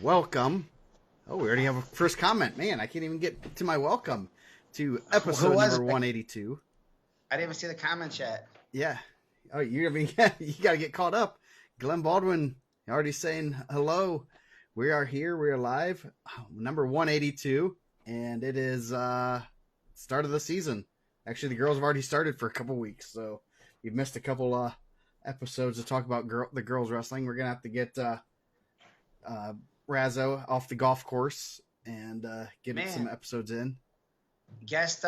welcome. Oh, we already have a first comment. Man, I can't even get to my welcome to episode number 182. I didn't even see the comments yet. Yeah. Oh, you got to get caught up. Glenn Baldwin already saying hello. We are here. We are live. Number 182. And it is start of the season. Actually, the girls have already started for a couple weeks. So we've missed a couple episodes to talk about the girls wrestling. We're going to have to get Razzo off the golf course and get some episodes in. Guest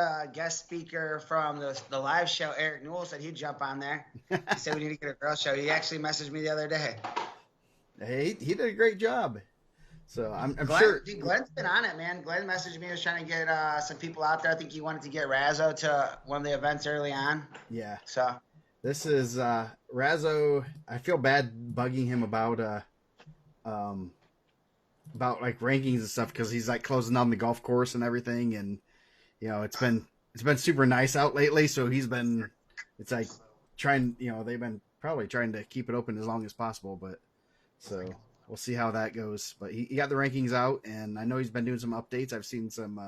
speaker from the live show, Eric Newell, said he'd jump on there. He said we need to get a girl show. He actually messaged me the other day. Hey, he did a great job. So I'm Glenn, sure. Dude, Glenn's been on it, man. Glenn messaged me. He was trying to get some people out there. I think he wanted to get Razzo to one of the events early on. Yeah. So this is Razzo. I feel bad bugging him about like rankings and stuff because he's like closing down the golf course and everything, and you know it's been super nice out lately. So it's like trying, they've been probably trying to keep it open as long as possible, but so we'll see how that goes. But he got the rankings out, and I know he's been doing some updates. I've seen some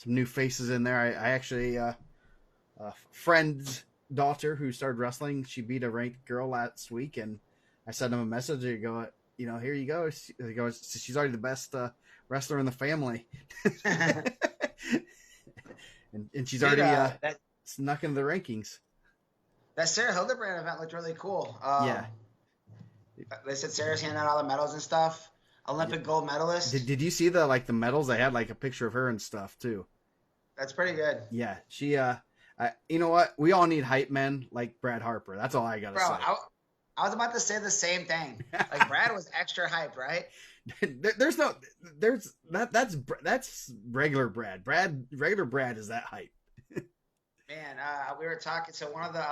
new faces in there. I actually a friend's daughter who started wrestling, she beat a ranked girl last week, and I sent him a message. I go, here you go. He goes, she's already the best wrestler in the family. and she's already snuck into the rankings. That Sarah Hildebrand event looked really cool. Yeah. They said Sarah's handing out all the medals and stuff. Olympic gold medalist. Did you see the medals? They had like a picture of her and stuff too. That's pretty good. Yeah. She you know what? We all need hype men like Brad Harper. That's all I gotta say. I was about to say the same thing. Like Brad was extra hyped, right? That's regular Brad. Regular Brad is that hype. Man, we were talking. So one of the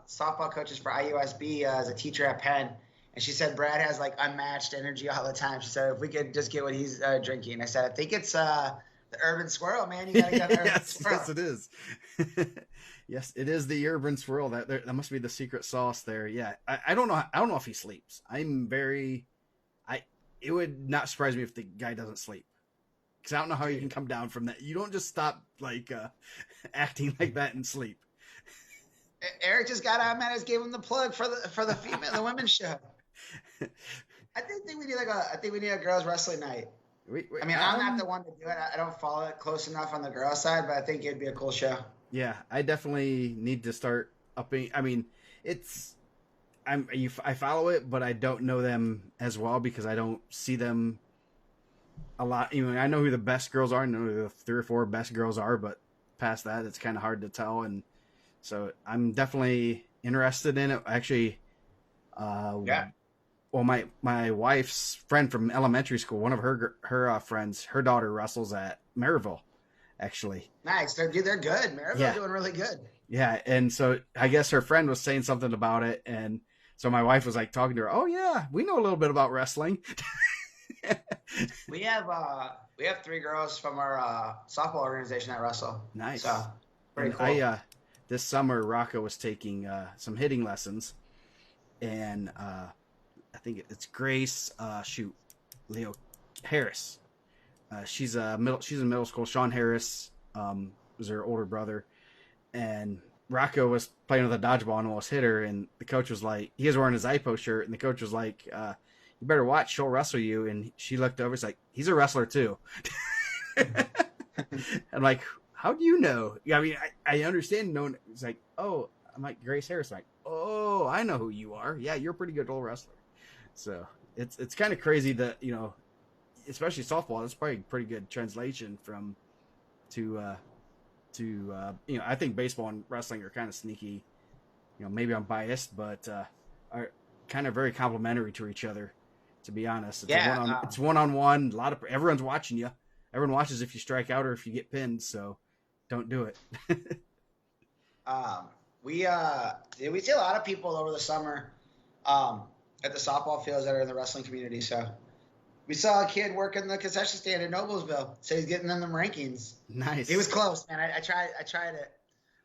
softball coaches for IUSB is a teacher at Penn, and she said Brad has like unmatched energy all the time. She said if we could just get what he's drinking. I said I think it's the Urban Swirl, man. You gotta get the Urban Swirl. Yes, it is. Yes, it is the Urban Swirl. That must be the secret sauce there. Yeah, I don't know. I don't know if he sleeps. It would not surprise me if the guy doesn't sleep, because I don't know how you can come down from that. You don't just stop acting like that and sleep. Eric just got on, man. Just gave him the plug for the women's show. I think we need a girls wrestling night. I'm not the one to do it. I don't follow it close enough on the girls side, but I think it'd be a cool show. Yeah, I definitely need to start upping. I mean, I follow it, but I don't know them as well because I don't see them a lot. I know who the best girls are. I know who the 3 or 4 best girls are, but past that, it's kind of hard to tell. And so I'm definitely interested in it. Actually, well, my wife's friend from elementary school, one of her friends, her daughter wrestles at Maryville, actually. Nice. They're good. Maryville's doing really good. Yeah, and so I guess her friend was saying something about it, and so my wife was like talking to her. Oh yeah, we know a little bit about wrestling. We have 3 girls from our softball organization that wrestle. Nice. So pretty cool. This summer Rocco was taking some hitting lessons, and I think it's Grace. Leo Harris. She's in middle school. Sean Harris was her older brother, and Rocco was playing with a dodgeball and almost hit her. And the coach was like, he was wearing his IPO shirt, and the coach was like, "You better watch. She'll wrestle you." And she looked over. It's like, he's a wrestler too. I'm like, how do you know? I mean, I understand. No, it's like, oh, I'm like Grace Harris. I'm like, oh, I know who you are. Yeah, you're a pretty good old wrestler. So it's kind of crazy that, especially softball, that's probably a pretty good translation to I think baseball and wrestling are kind of sneaky. Maybe I'm biased, but are kind of very complimentary to each other, to be honest. It's one-on-one. Everyone's watching you. Everyone watches if you strike out or if you get pinned, so don't do it. We see a lot of people over the summer at the softball fields that are in the wrestling community. So we saw a kid working the concession stand in Noblesville. So he's getting in them rankings. Nice. He was close, man. I tried it.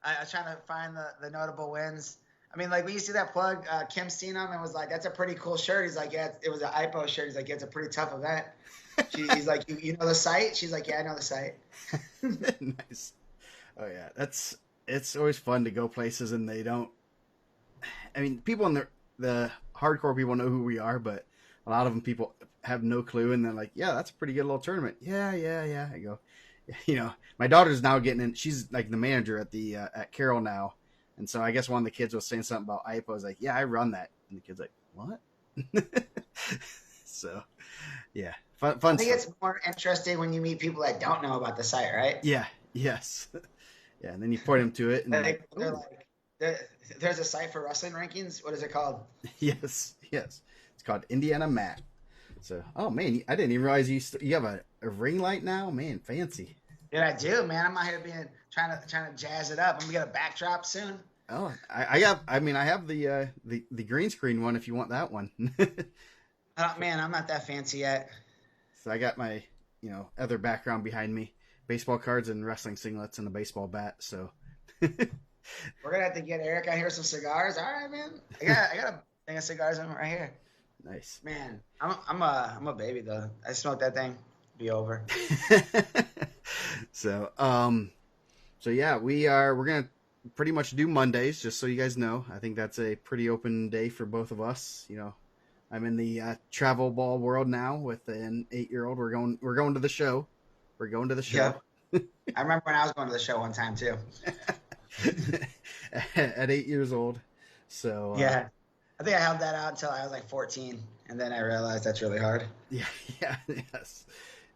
I was trying to find the notable wins. I mean, like when you see that plug, Kim seen him and was like, "That's a pretty cool shirt." He's like, "Yeah, it was an IPO shirt." He's like, "Yeah, it's a pretty tough event." He's like, you know the site?" She's like, "Yeah, I know the site." Nice. Oh yeah, it's always fun to go places and they don't. I mean, people in the hardcore people know who we are, but a lot of them people have no clue, and they're like, "Yeah, that's a pretty good little tournament." Yeah, yeah, yeah. I go, my daughter's now getting in. She's like the manager at the at Carroll now, and so I guess one of the kids was saying something about IPO. I was like, "Yeah, I run that," and the kid's like, "What?" So, yeah, I fun think stuff. it's more interesting when you meet people that don't know about the site, right? Yeah, yes, yeah, and then you point them to it, and like, They're oh, like, there's a site for wrestling rankings. What is it called? yes, yes, it's called IndianaMat. So, oh man, I didn't even realize you have a ring light now, man, fancy. Yeah, I do, man. I'm out here trying to jazz it up. I'm gonna get a backdrop soon. Oh, I got. I mean, I have the green screen one if you want that one. Man, I'm not that fancy yet. So I got my other background behind me, baseball cards and wrestling singlets and a baseball bat. So We're gonna have to get Eric out here some cigars. All right, man. I got a thing of cigars right here. nice. Man, I'm a baby though. I smoke that thing, be over. So so yeah, we're gonna pretty much do Mondays, just so you guys know. I think that's a pretty open day for both of us. I'm in the travel ball world now with an 8-year-old. We're going to the show. We're going to the show. Yeah. I remember when I was going to the show one time too. At 8 years old. So yeah, I think I held that out until I was like 14, and then I realized that's really hard. yeah, yeah, yes,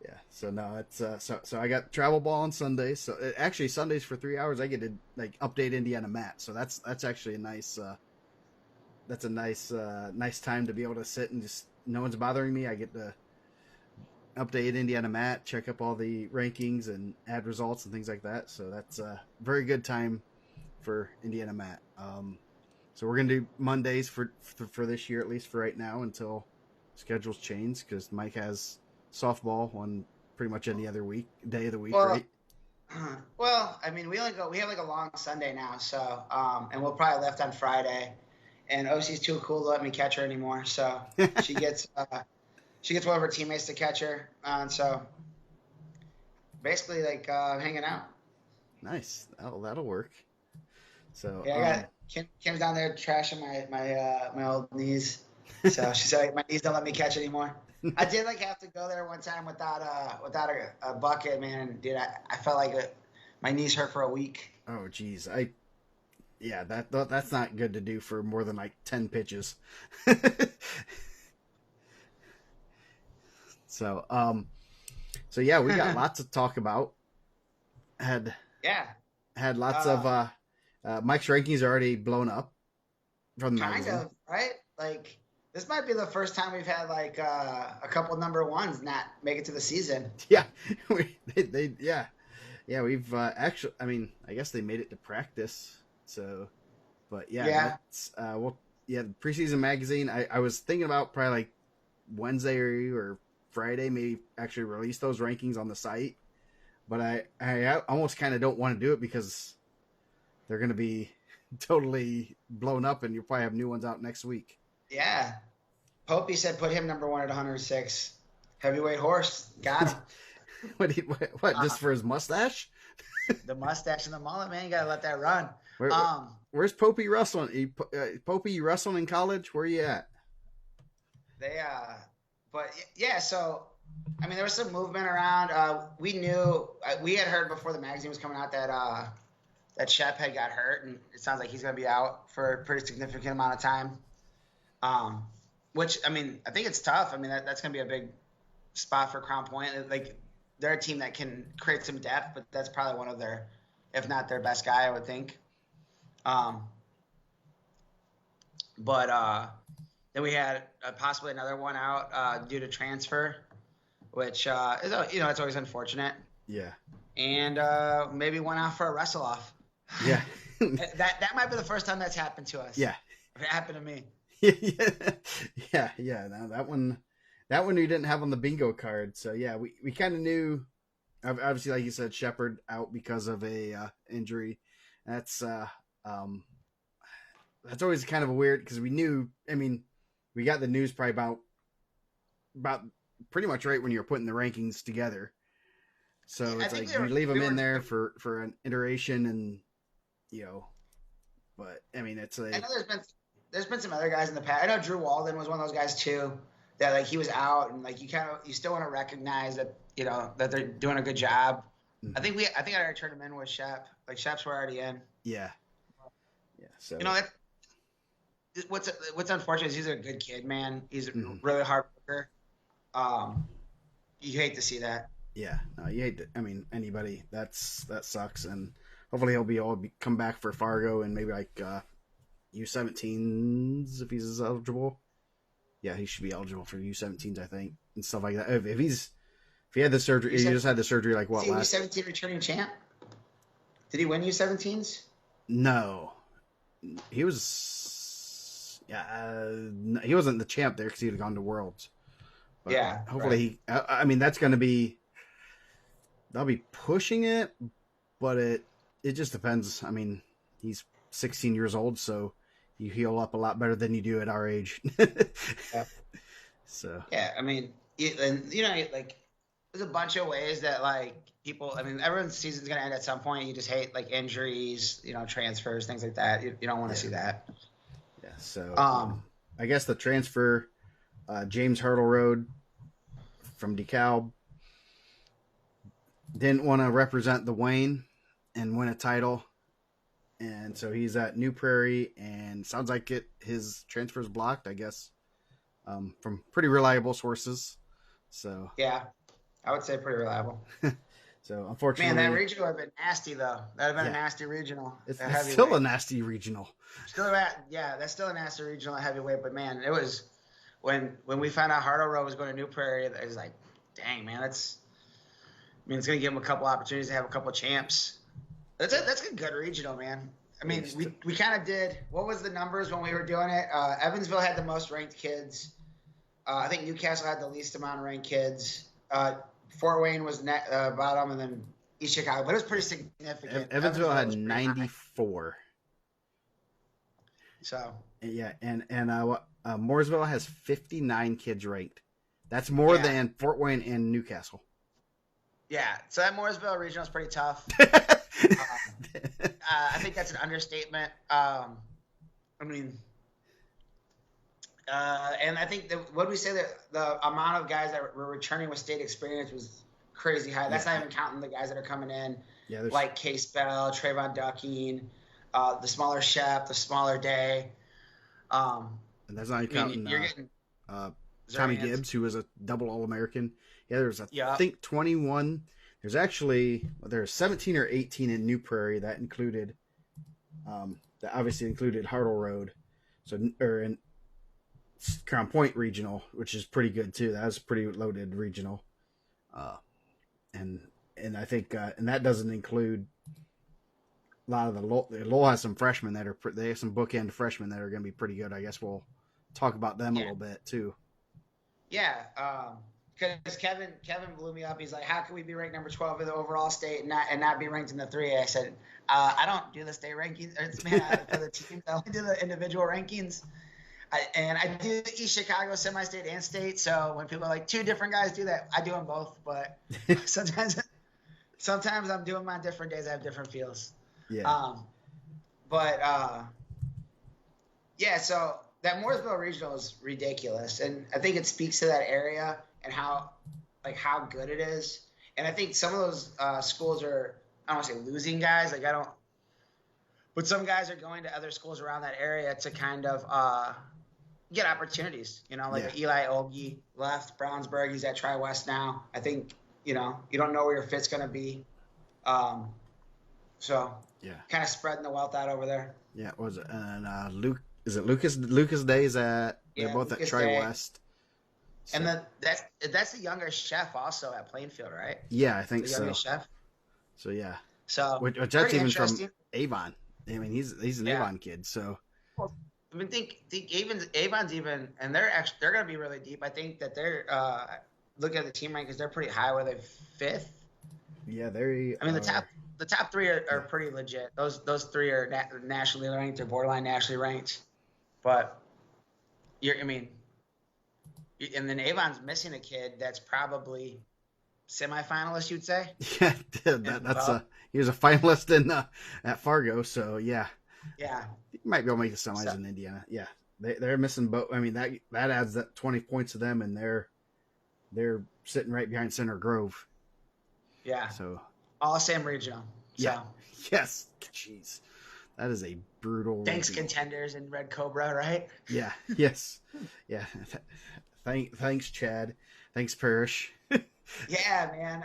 yeah. So no, it's so I got travel ball on Sundays. So actually Sundays for 3 hours I get to like update IndianaMat. So that's actually a nice nice time to be able to sit and just no one's bothering me. I get to update IndianaMat, check up all the rankings and add results and things like that. So that's a very good time for IndianaMat. So we're gonna do Mondays for this year, at least for right now, until schedules change, because Mike has softball on pretty much any other day of the week, Well, right? well, I mean, we have like a long Sunday now, so and we'll probably left on Friday, and OC's too cool to let me catch her anymore, so she gets one of her teammates to catch her, and so basically like hanging out. Nice. That'll work. So Yeah, I got Kim's down there trashing my old knees. So she said my knees don't let me catch anymore. I did like have to go there one time without a bucket, man. Dude, I felt like my knees hurt for a week. oh geez, yeah, that's not good to do for more than like 10 pitches. So so yeah, we got lots to talk about. Had Yeah, lots of Mike's rankings are already blown up from the kind magazine. of, right? Like this might be the first time we've had like a couple number ones not make it to the season. Yeah, yeah. We've actually, I mean, I guess they made it to practice. So, but yeah, Yeah. that's the preseason magazine. I was thinking about probably like Wednesday or Friday, maybe actually release those rankings on the site. But I almost kind of don't want to do it because they're going to be totally blown up, and you'll probably have new ones out next week. Yeah. Popey said put him number one at 106. Heavyweight horse. Got him. What just for his mustache? The mustache and the mullet, man. You got to let that run. Where's Popey wrestling? Popey, you wrestling in college? Where are you at? But yeah, so I mean, there was some movement around. We knew we had heard before the magazine was coming out that Shep had got hurt, and it sounds like he's going to be out for a pretty significant amount of time. Which I mean, I think it's tough. I mean, that's going to be a big spot for Crown Point. Like they're a team that can create some depth, but that's probably one of their, if not their best guy, I would think. But then we had possibly another one out due to transfer, which is it's always unfortunate. Yeah. And maybe one out for a wrestle off. Yeah. that might be the first time that's happened to us. Yeah. If it happened to me. Yeah. Now that one we didn't have on the bingo card. So yeah, we kind of knew. Obviously, like you said, Shepard out because of a injury. That's that's always kind of a weird because we knew. I mean, we got the news probably about pretty much right when you're putting the rankings together. So I it's think like you leave them in there for an iteration, and But I mean, it's like I know there's been some other guys in the past. I know Drew Walden was one of those guys too. That like he was out, and like you still want to recognize that that they're doing a good job. Mm-hmm. I think I already turned him in with Shep. Like Shep's were already in. Yeah. So what's unfortunate is he's a good kid, man. He's a really hard worker. You hate to see that. Yeah, no, you hate to. I mean, anybody that sucks, and hopefully he'll come back for Fargo and maybe like U17s if he's eligible. Yeah, he should be eligible for U17s, I think, and stuff like that. If he had the surgery, he just had the surgery like what last? U17 returning champ. Did he win U17s? No, he was. Yeah, he wasn't the champ there because he had gone to Worlds. But yeah, hopefully right. I mean, that's going to be. They'll be pushing it, but it just depends. I mean, he's 16 years old, so you heal up a lot better than you do at our age. Yeah. So yeah, I mean, like there's a bunch of ways that like people. I mean, everyone's season's gonna end at some point. You just hate like injuries, transfers, things like that. You don't want to see that. Yeah. So I guess the transfer, James Hurdle Road from DeKalb. Didn't want to represent the Wayne and win a title, and so he's at New Prairie, and sounds like his transfer is blocked, I guess, from pretty reliable sources. So yeah, I would say pretty reliable. So unfortunately, man, that regional would have been nasty though. That would have been a nasty regional. It's still a nasty regional. That's still a nasty regional at heavyweight. But man, it was when we found out Hardle Road was going to New Prairie. It was like, dang man, it's going to give him a couple opportunities to have a couple champs. That's a good regional, man. I mean, we kind of did. What was the numbers when we were doing it? Evansville had the most ranked kids. I think Newcastle had the least amount of ranked kids. Fort Wayne was bottom, and then East Chicago. But it was pretty significant. Evansville had 94. So yeah, and Mooresville has 59 kids ranked. That's more than Fort Wayne and Newcastle. Yeah, so that Mooresville regional is pretty tough. I think that's an understatement. I mean, and I think what did we say that the amount of guys that were returning with state experience was crazy high. That's not even counting the guys that are coming in, like Case Bell, Trayvon Ducking, the smaller Shep, the smaller Day. And that's not even counting you're getting Tommy Gibbs, who was a double All-American. Yeah, there's I think 21. There's actually there's 17 or 18 in New Prairie that included, that obviously included Hardle Road, or in Crown Point Regional, which is pretty good too. That was a pretty loaded regional, and I think and that doesn't include a lot of the Lowell has some freshmen that they have some bookend freshmen that are going to be pretty good. I guess we'll talk about them a little bit too. Yeah, because Kevin blew me up. He's like, "How can we be ranked number 12 in the overall state and not be ranked in the 3?" I said, "I don't do the state rankings for the teams. I only do the individual rankings, and I do the East Chicago semi-state and state. So when people are like 2 different guys do that, I do them both. But sometimes I'm doing them on different days. I have different feels. Yeah. Yeah. So that Mooresville regional is ridiculous, and I think it speaks to that area and how good it is. And I think some of those schools are, I don't want to say losing guys, but some guys are going to other schools around that area to kind of get opportunities. Eli Olge left Brownsburg, he's at Tri-West now. I think you don't know where your fit's going to be, so kind of spreading the wealth out over there. Yeah, what was it? And Lucas Day's at they're both at Tri-West. So. And that's the younger chef also at Plainfield, right? Yeah, I think so. Chef. So yeah. So which that's even from Avon. I mean, he's an Avon kid. So. Well, I mean, think Avon's even, and they're going to be really deep. I think that they're looking at the team rankings, they're pretty high. Where they're 5th. Yeah, the the top three are pretty legit. Those three are nationally ranked or borderline nationally ranked. But and then Avon's missing a kid that's probably semifinalist, you'd say. Yeah, he was a finalist in at Fargo, so yeah. Yeah, he might be able to make the semis in Indiana. Yeah, they're missing both. I mean that adds that 20 points to them, and they're sitting right behind Center Grove. Yeah. So all same regional. So. Yeah. Yes. Jeez, that is a brutal. Thanks, contenders and Red Cobra, right? Yeah. Yes. Yeah. Thanks, Chad. Thanks, Parrish. Yeah, man.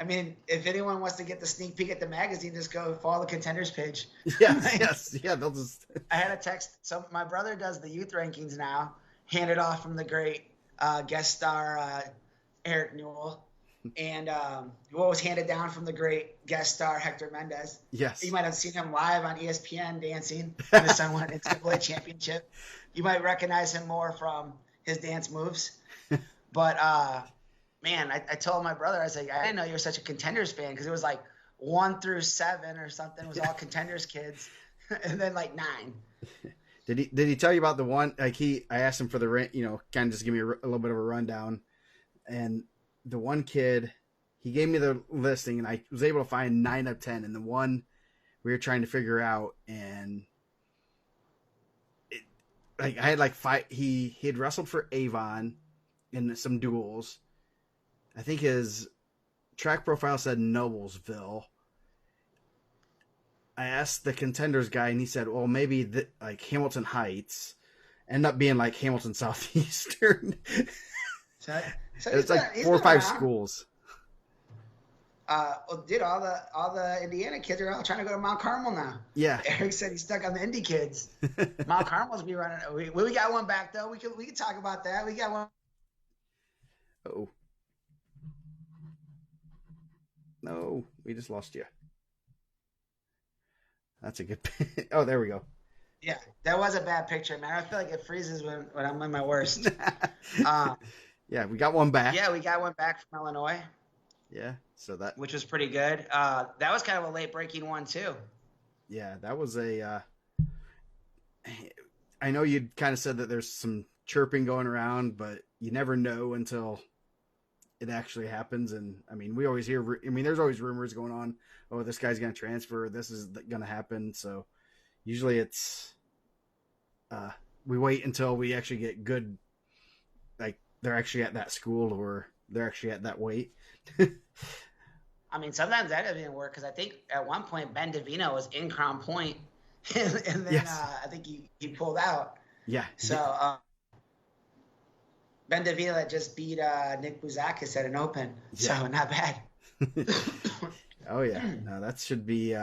I mean, if anyone wants to get the sneak peek at the magazine, just go follow the contenders page. Yes. Yeah, they'll just. I had a text. So my brother does the youth rankings now, handed off from the great guest star Eric Newell, and what was handed down from the great guest star Hector Mendez. Yes. You might have seen him live on ESPN dancing when his son won NCAA championship. You might recognize him more from his dance moves, but. Man, I told my brother, I was like, I didn't know you were such a Contenders fan because it was like 1 through 7 or something. It was all Contenders kids, and then like 9. Did he tell you about the one? Like I asked him for the kind of just give me a little bit of a rundown, and the one kid, he gave me the listing, and I was able to find 9 of 10, and the one we were trying to figure out, and I had like 5. He had wrestled for Avon in some duels. I think his track profile said Noblesville. I asked the Contenders guy, and he said, well, maybe like Hamilton Heights. Ended up being like Hamilton Southeastern. It's like 4 or 5 schools. Well, dude, all the Indiana kids are all trying to go to Mount Carmel now. Yeah. Eric said he's stuck on the Indy kids. Mount Carmel's be running. We got one back though. We can talk about that. We got one. Oh. No, we just lost you. That's a good. Oh, there we go. Yeah, that was a bad picture, man. I feel like it freezes when I'm at my worst. Yeah, we got one back. Yeah, we got one back from Illinois. Yeah, so which was pretty good. That was kind of a late breaking one too. Yeah, that was a. I know you kind of said that there's some chirping going around, but you never know until it actually happens. And I mean, we always hear, there's always rumors going on. Oh, this guy's going to transfer. This is going to happen. So usually it's, we wait until we actually get good, like they're actually at that school or they're actually at that weight. I mean, sometimes that doesn't even work. Cause I think at one point Ben Davino was in Crown Point and then yes. I think he pulled out. Yeah. So, Ben Davila just beat Nick Bouzakis at an open, so not bad. Oh yeah, no, that should be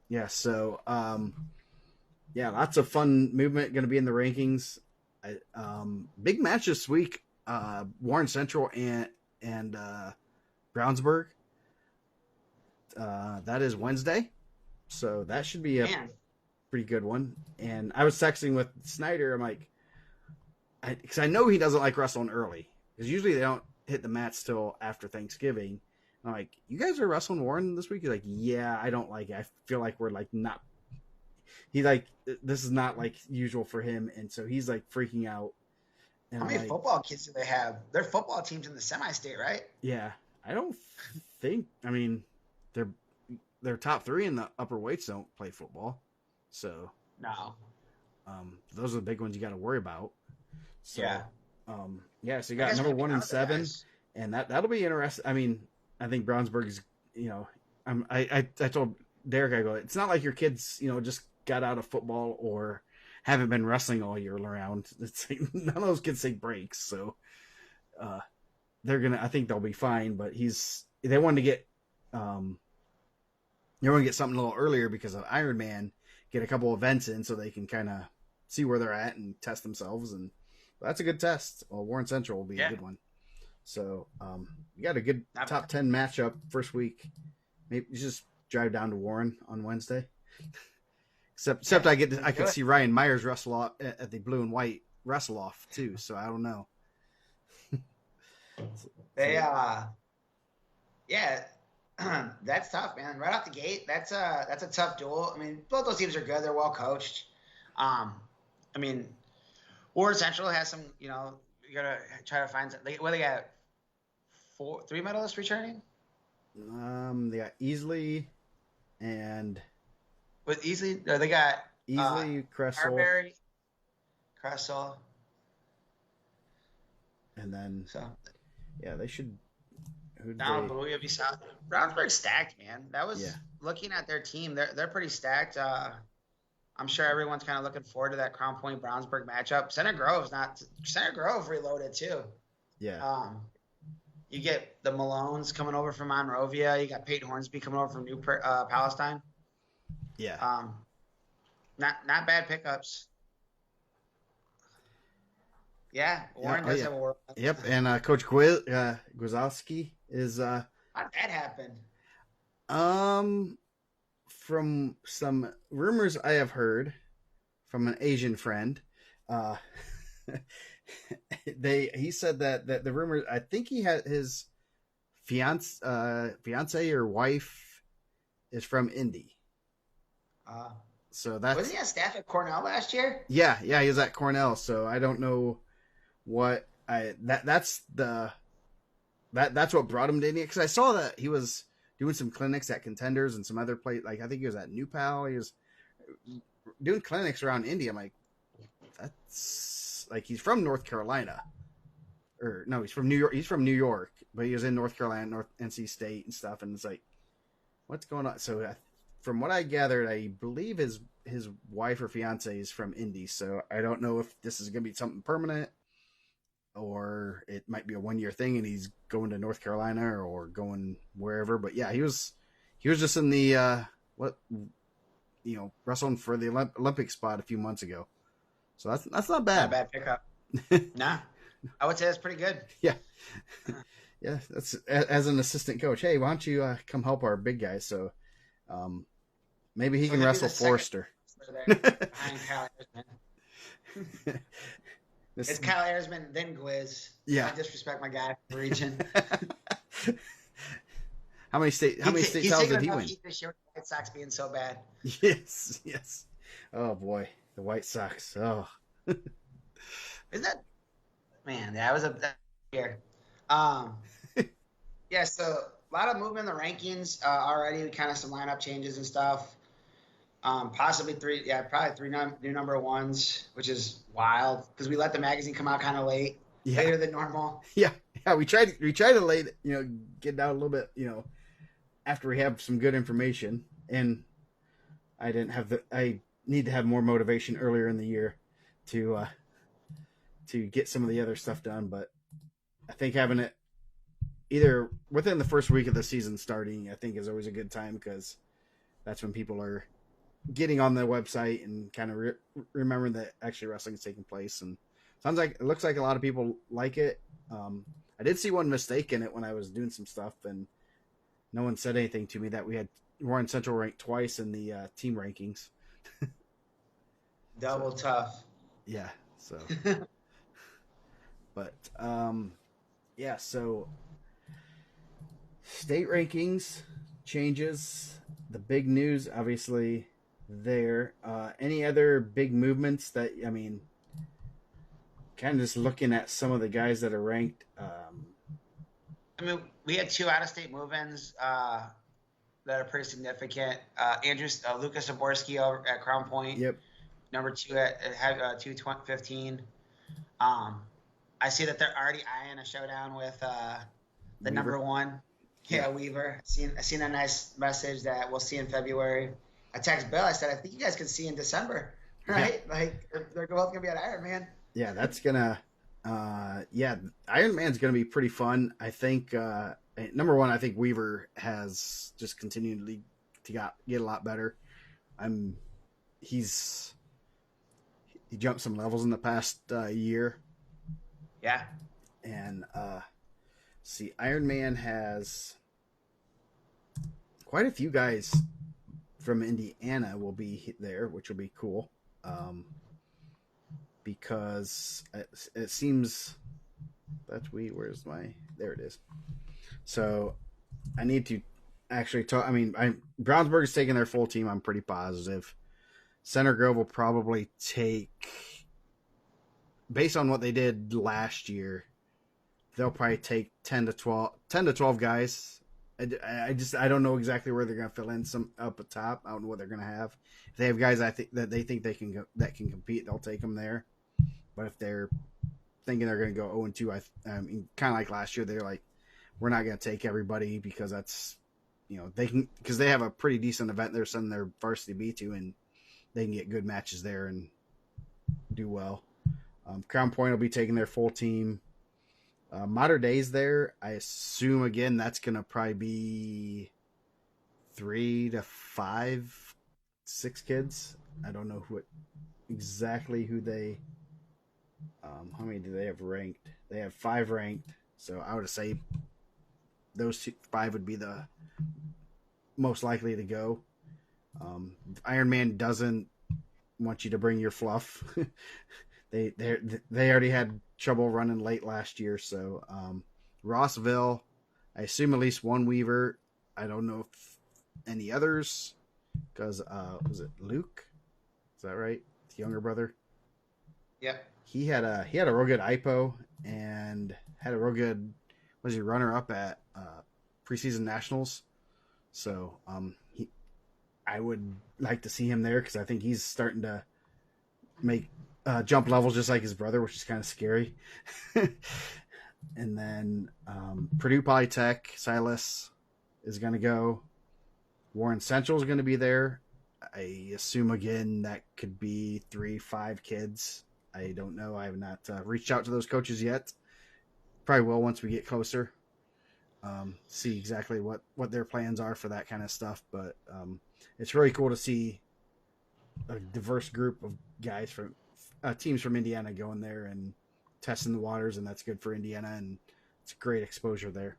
yeah. So lots of fun movement going to be in the rankings. Big match this week: Warren Central and Brownsburg. That is Wednesday, so that should be a pretty good one. And I was texting with Snyder. I'm like. Because I know he doesn't like wrestling early. Because usually they don't hit the mats till after Thanksgiving. I'm like, you guys are wrestling Warren this week? He's like, yeah, I don't like it. I feel like we're like not. He's like, this is not like usual for him, and so he's like freaking out. And how many football kids do they have? Their football team's in the semi-state, right? Yeah, I don't think. I mean, their top 3 in the upper weights don't play football, so no. Those are the big ones you got to worry about. So, yeah. So you got number 1 and 7, and that'll be interesting. I mean, I think Brownsburg's, I told Derek, I go, it's not like your kids, just got out of football or haven't been wrestling all year round. It's like, none of those kids take breaks. So, I think they'll be fine, but they wanted to get something a little earlier because of Ironman, get a couple events in so they can kind of see where they're at and test themselves, and that's a good test. Well, Warren Central will be a good one. So you got a good top 10 matchup first week. Maybe you just drive down to Warren on Wednesday. Except I could see Ryan Myers wrestle off at the blue and white wrestle off too. So I don't know. That's tough, man. Right off the gate, that's a tough duel. I mean, both those teams are good. They're well coached. Um, I mean, Warren Central has some. You gotta try to find. They got three medalists returning. They got Easley and With Easley, or they got Easley, Kressel, Carberry, Kressel, and then so yeah, they should. Donald Bowie will be south. Brownsburg's stacked, man. That was looking at their team. They're pretty stacked. I'm sure everyone's kind of looking forward to that Crown Point Brownsburg matchup. Center Grove reloaded too. Yeah. You get the Malones coming over from Monrovia. You got Peyton Hornsby coming over from New Palestine. Yeah. Not bad pickups. Yeah, Warren does have a world. Yep, and Coach Gwazowski is. How'd that happen? From some rumors I have heard from an Asian friend, he said that the rumors. I think he had his fiance or wife is from Indy. So wasn't he on staff at Cornell last year? Yeah, he was at Cornell. So I don't know what that's what brought him to India, because I saw that he was doing some clinics at Contenders and some other place. Like I think he was at New Pal. He was doing clinics around India. I'm like, that's like he's from North Carolina, or no, he's from New York. He's from New York, but he was in North Carolina, North NC State and stuff. And it's like, what's going on? So from what I gathered, I believe his wife or fiance is from Indy. So I don't know if this is going to be something permanent, or it might be a 1-year thing and he's going to North Carolina or going wherever. But yeah, he was just in the wrestling for the Olympic spot a few months ago. So that's not bad. Not a bad pickup. Nah, I would say that's pretty good. Yeah. Yeah, that's as an assistant coach. Hey, why don't you come help our big guys? So maybe he can wrestle Forrester. Behind Kyle Ayers, it's Kyle Ayers, then Gwiz. Yeah. I disrespect my guy from the region. How many state titles did he win? This year, White Sox being so bad. Yes. Oh boy, the White Sox. Oh. Is that man? Yeah, I was up here. Yeah, so a lot of movement in the rankings already. Kind of some lineup changes and stuff. Possibly probably three new number ones, which is wild because we let the magazine come out kind of later than normal. Yeah. We try to get out a little bit, after we have some good information. And I need to have more motivation earlier in the year to get some of the other stuff done. But I think having it either within the first week of the season starting, I think is always a good time, because that's when people are getting on the website and kind of remembering that actually wrestling is taking place. And it looks like a lot of people like it. I did see one mistake in it when I was doing some stuff, and no one said anything to me that Warren Central ranked twice in the team rankings. Double tough. Yeah. So, but so state rankings changes. The big news, obviously, there. Any other big movements that, kind of just looking at some of the guys that are ranked. We had 2 out-of-state move-ins that are pretty significant. Lucas Zaborski over at Crown Point. Yep. Number 2 at 215. I see that they're already eyeing a showdown with the Weaver. number 1. Yeah, Weaver. I seen a nice message that we'll see in February. I texted Bill. I said, I think you guys can see in December, right? Yeah. Like they're both gonna be at Iron Man. Yeah, that's gonna. Iron Man's gonna be pretty fun. I think number 1, I think Weaver has just continued to get a lot better. He jumped some levels in the past year. Yeah. And Iron Man has quite a few guys from Indiana will be there, which will be cool. Because it seems that there it is. So I need to actually, Brownsburg is taking their full team. I'm pretty positive. Center Grove will probably take, based on what they did last year, they'll probably take 10 to 12 guys. I don't know exactly where they're going to fill in some up at top. I don't know what they're going to have. If they have guys they think they can go, that can compete, they'll take them there. But if they're thinking they're going to go 0-2, I mean, kind of like last year, they're like, we're not going to take everybody because that's, they can, because they have a pretty decent event they're sending their varsity B to, and they can get good matches there and do well. Crown Point will be taking their full team. Mater Dei's there. I assume, again, that's going to probably be 3 to 5, 6 kids. I don't know exactly who they, how many do they have ranked? They have 5 ranked. So I would say those 5 would be the most likely to go. Iron Man doesn't want you to bring your fluff. They already had trouble running late last year. So Rossville, I assume at least one Weaver. I don't know if any others, because was it Luke? Is that right? The younger brother. Yeah. He had a real good IPO and had a real good, was he runner up at preseason nationals. So I would like to see him there because I think he's starting to make jump levels just like his brother, which is kind of scary. And then Purdue Polytech, Silas is going to go. Warren Central is going to be there. I assume, again, that could be 3-5 kids. I don't know. I have not reached out to those coaches yet. Probably will once we get closer. See exactly what their plans are for that kind of stuff. But it's really cool to see a diverse group of guys from teams from Indiana going there and testing the waters, and that's good for Indiana, and it's great exposure there.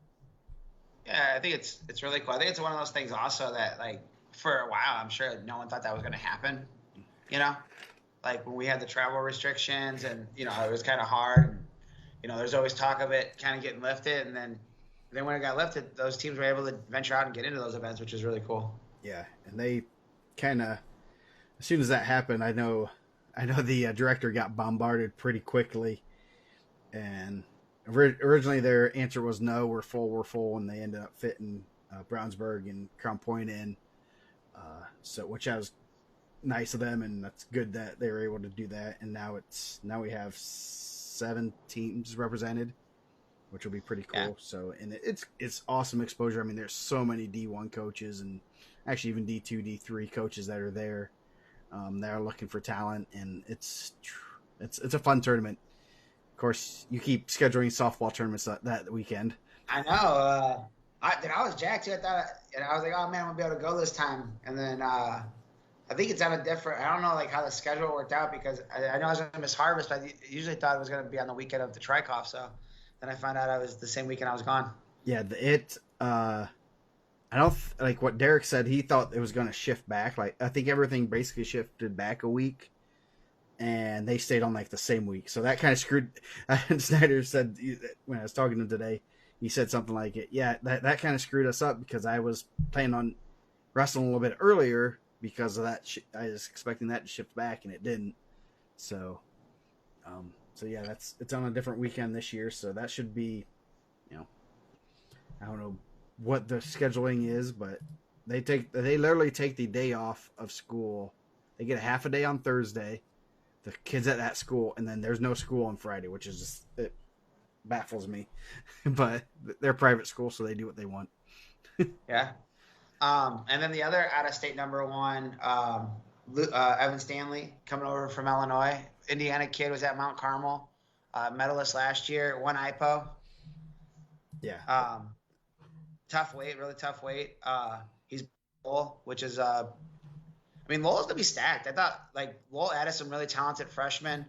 Yeah, I think it's really cool. I think it's one of those things also that, like, for a while, I'm sure no one thought that was going to happen. Like when we had the travel restrictions and, it was kind of hard. And, there's always talk of it kind of getting lifted. And then when it got lifted, those teams were able to venture out and get into those events, which is really cool. Yeah. And they kind of, as soon as that happened, I know the director got bombarded pretty quickly. And originally their answer was no, we're full. And they ended up fitting Brownsburg and Crown Point in. So which I was nice of them, and that's good that they were able to do that. And now we have 7 teams represented, which will be pretty cool. Yeah. So, and it's awesome exposure. I mean, there's so many D1 coaches and actually even D2, D3 coaches that are there that are looking for talent, and it's a fun tournament. Of course, you keep scheduling softball tournaments that weekend. I know. I was jacked too. I was like, oh man, I'm gonna be able to go this time. And then I think it's on a different. I don't know like how the schedule worked out because I know I was gonna miss Harvest, but I usually thought it was gonna be on the weekend of the Trikoff. So then I found out I was the same weekend I was gone. Yeah, I don't like what Derek said. He thought it was gonna shift back. Like I think everything basically shifted back a week, and they stayed on like the same week. So that kind of screwed. Snyder said when I was talking to him today. He said something like it. Yeah, that kind of screwed us up because I was planning on wrestling a little bit earlier because of that. I was expecting that to shift back, and it didn't. So yeah, it's on a different weekend this year. So that should be, I don't know what the scheduling is, but they literally take the day off of school. They get a half a day on Thursday, the kids at that school, and then there's no school on Friday, which is just it baffles me. But they're private school, so they do what they want. Yeah. And then the other out-of-state number one, Evan Stanley, coming over from Illinois. Indiana kid, was at Mount Carmel, medalist last year, won IPO. Yeah. Tough weight, really tough weight. He's Lowell, which is Lowell's gonna be stacked. I thought like Lowell added some really talented freshmen.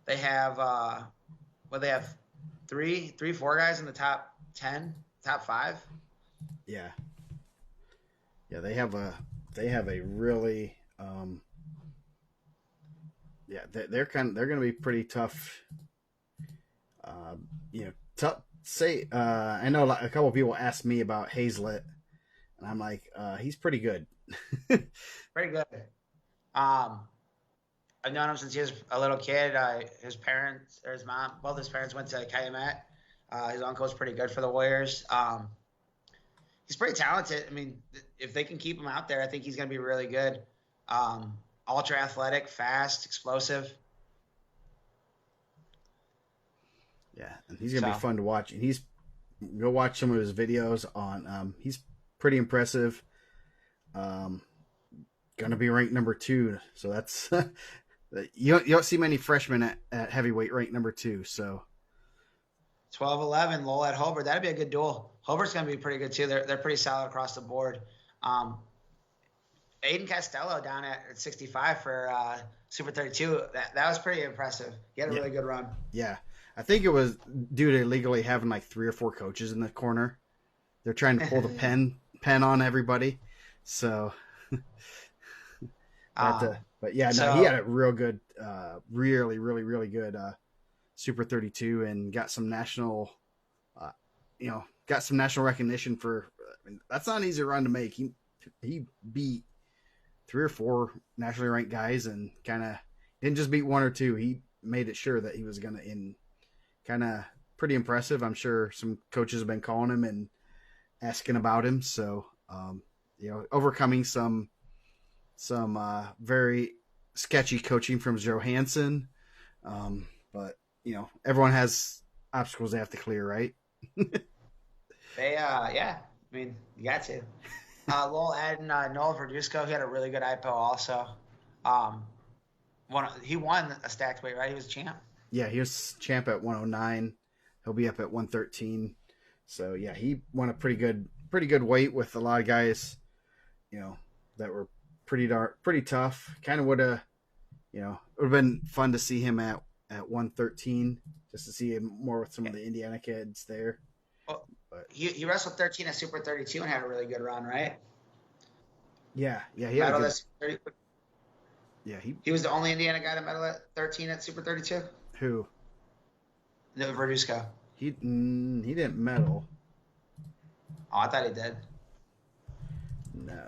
They have they have 4 guys in the top 10, top 5. Yeah. Yeah, they have a really they're going to be pretty tough. Tough. I know a couple of people asked me about Hazlitt. And I'm like, he's pretty good. Pretty good. I've known him since he was a little kid. His parents or his mom, both his parents went to IndianaMat. His uncle was pretty good for the Warriors. He's pretty talented. I mean, if they can keep him out there, I think he's going to be really good. Ultra athletic, fast, explosive. Yeah, and he's going to be fun to watch. And go watch some of his videos on. He's pretty impressive. Going to be ranked number 2, so that's you don't see many freshmen at heavyweight ranked number 2. So 12-11, Lowell at Hobart. That'd be a good duel. Hobart's going to be pretty good too. They're pretty solid across the board. Aiden Costello down at 65 for Super 32. That was pretty impressive. He had a really good run. Yeah, I think it was due to legally having like 3 or 4 coaches in the corner. They're trying to pull the pen on everybody. So, but yeah, no, he had a real good, really, really, really good Super 32, and got some national, recognition for. I mean, that's not an easy run to make. He beat 3 or 4 nationally ranked guys, and kind of didn't just beat 1 or 2. He made it sure that he was going to in. Kind of pretty impressive. I'm sure some coaches have been calling him and asking about him. So, overcoming some very sketchy coaching from Johansson. But everyone has obstacles they have to clear, right? Yeah. I mean, you got to. Lowell adding Noel Verduzco. He had a really good IPO also. He won a stacked weight, right? He was a champ. Yeah, he was champ at 109. He'll be up at 113. So yeah, he won a pretty good weight with a lot of guys, that were pretty tough. Kind of would have been fun to see him at 113, just to see him more with some of the Indiana kids there. Well, but he wrestled 13 at Super 32 and had a really good run, right? Yeah, he had he was the only Indiana guy to medal at 13 at Super 32. Who? No, Verduzco. He didn't medal. Oh, I thought he did. No.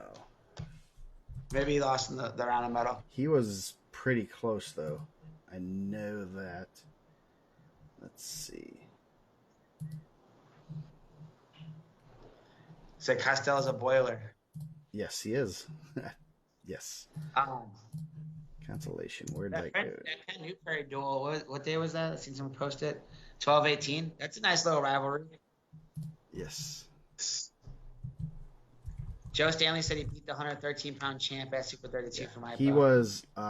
Maybe he lost in the round of medal. He was pretty close, though. I know that. Let's see. So Costello's a boiler. Yes, he is. Yes. Consolation. Where'd that go? That Penn Newberry duel. What day was that? I've seen someone post it. 12-18. That's a nice little rivalry. Yes. Joe Stanley said he beat the 113-pound champ at Super 32 for my.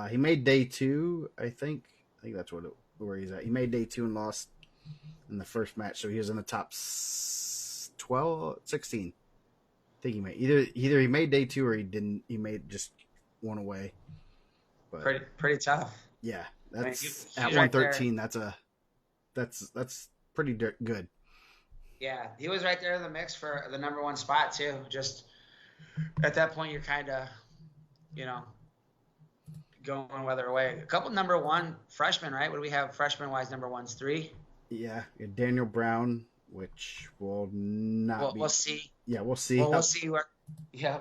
He made day 2, I think. I think that's where he's at. He made day 2 and lost in the first match, so he was in the top 12, 16. I think he made either he made day 2 or he didn't. He made just one away. But, pretty tough. Yeah, that's at 113. Right, that's pretty good. Yeah, he was right there in the mix for the number 1 spot too. Just at that point, you're kind of, going whether way. A couple number 1 freshmen, right? What do we have freshman wise? Number 1's 3. Yeah, Daniel Brown, which will not. We'll see. Yeah, we'll see. We'll see where. Yeah.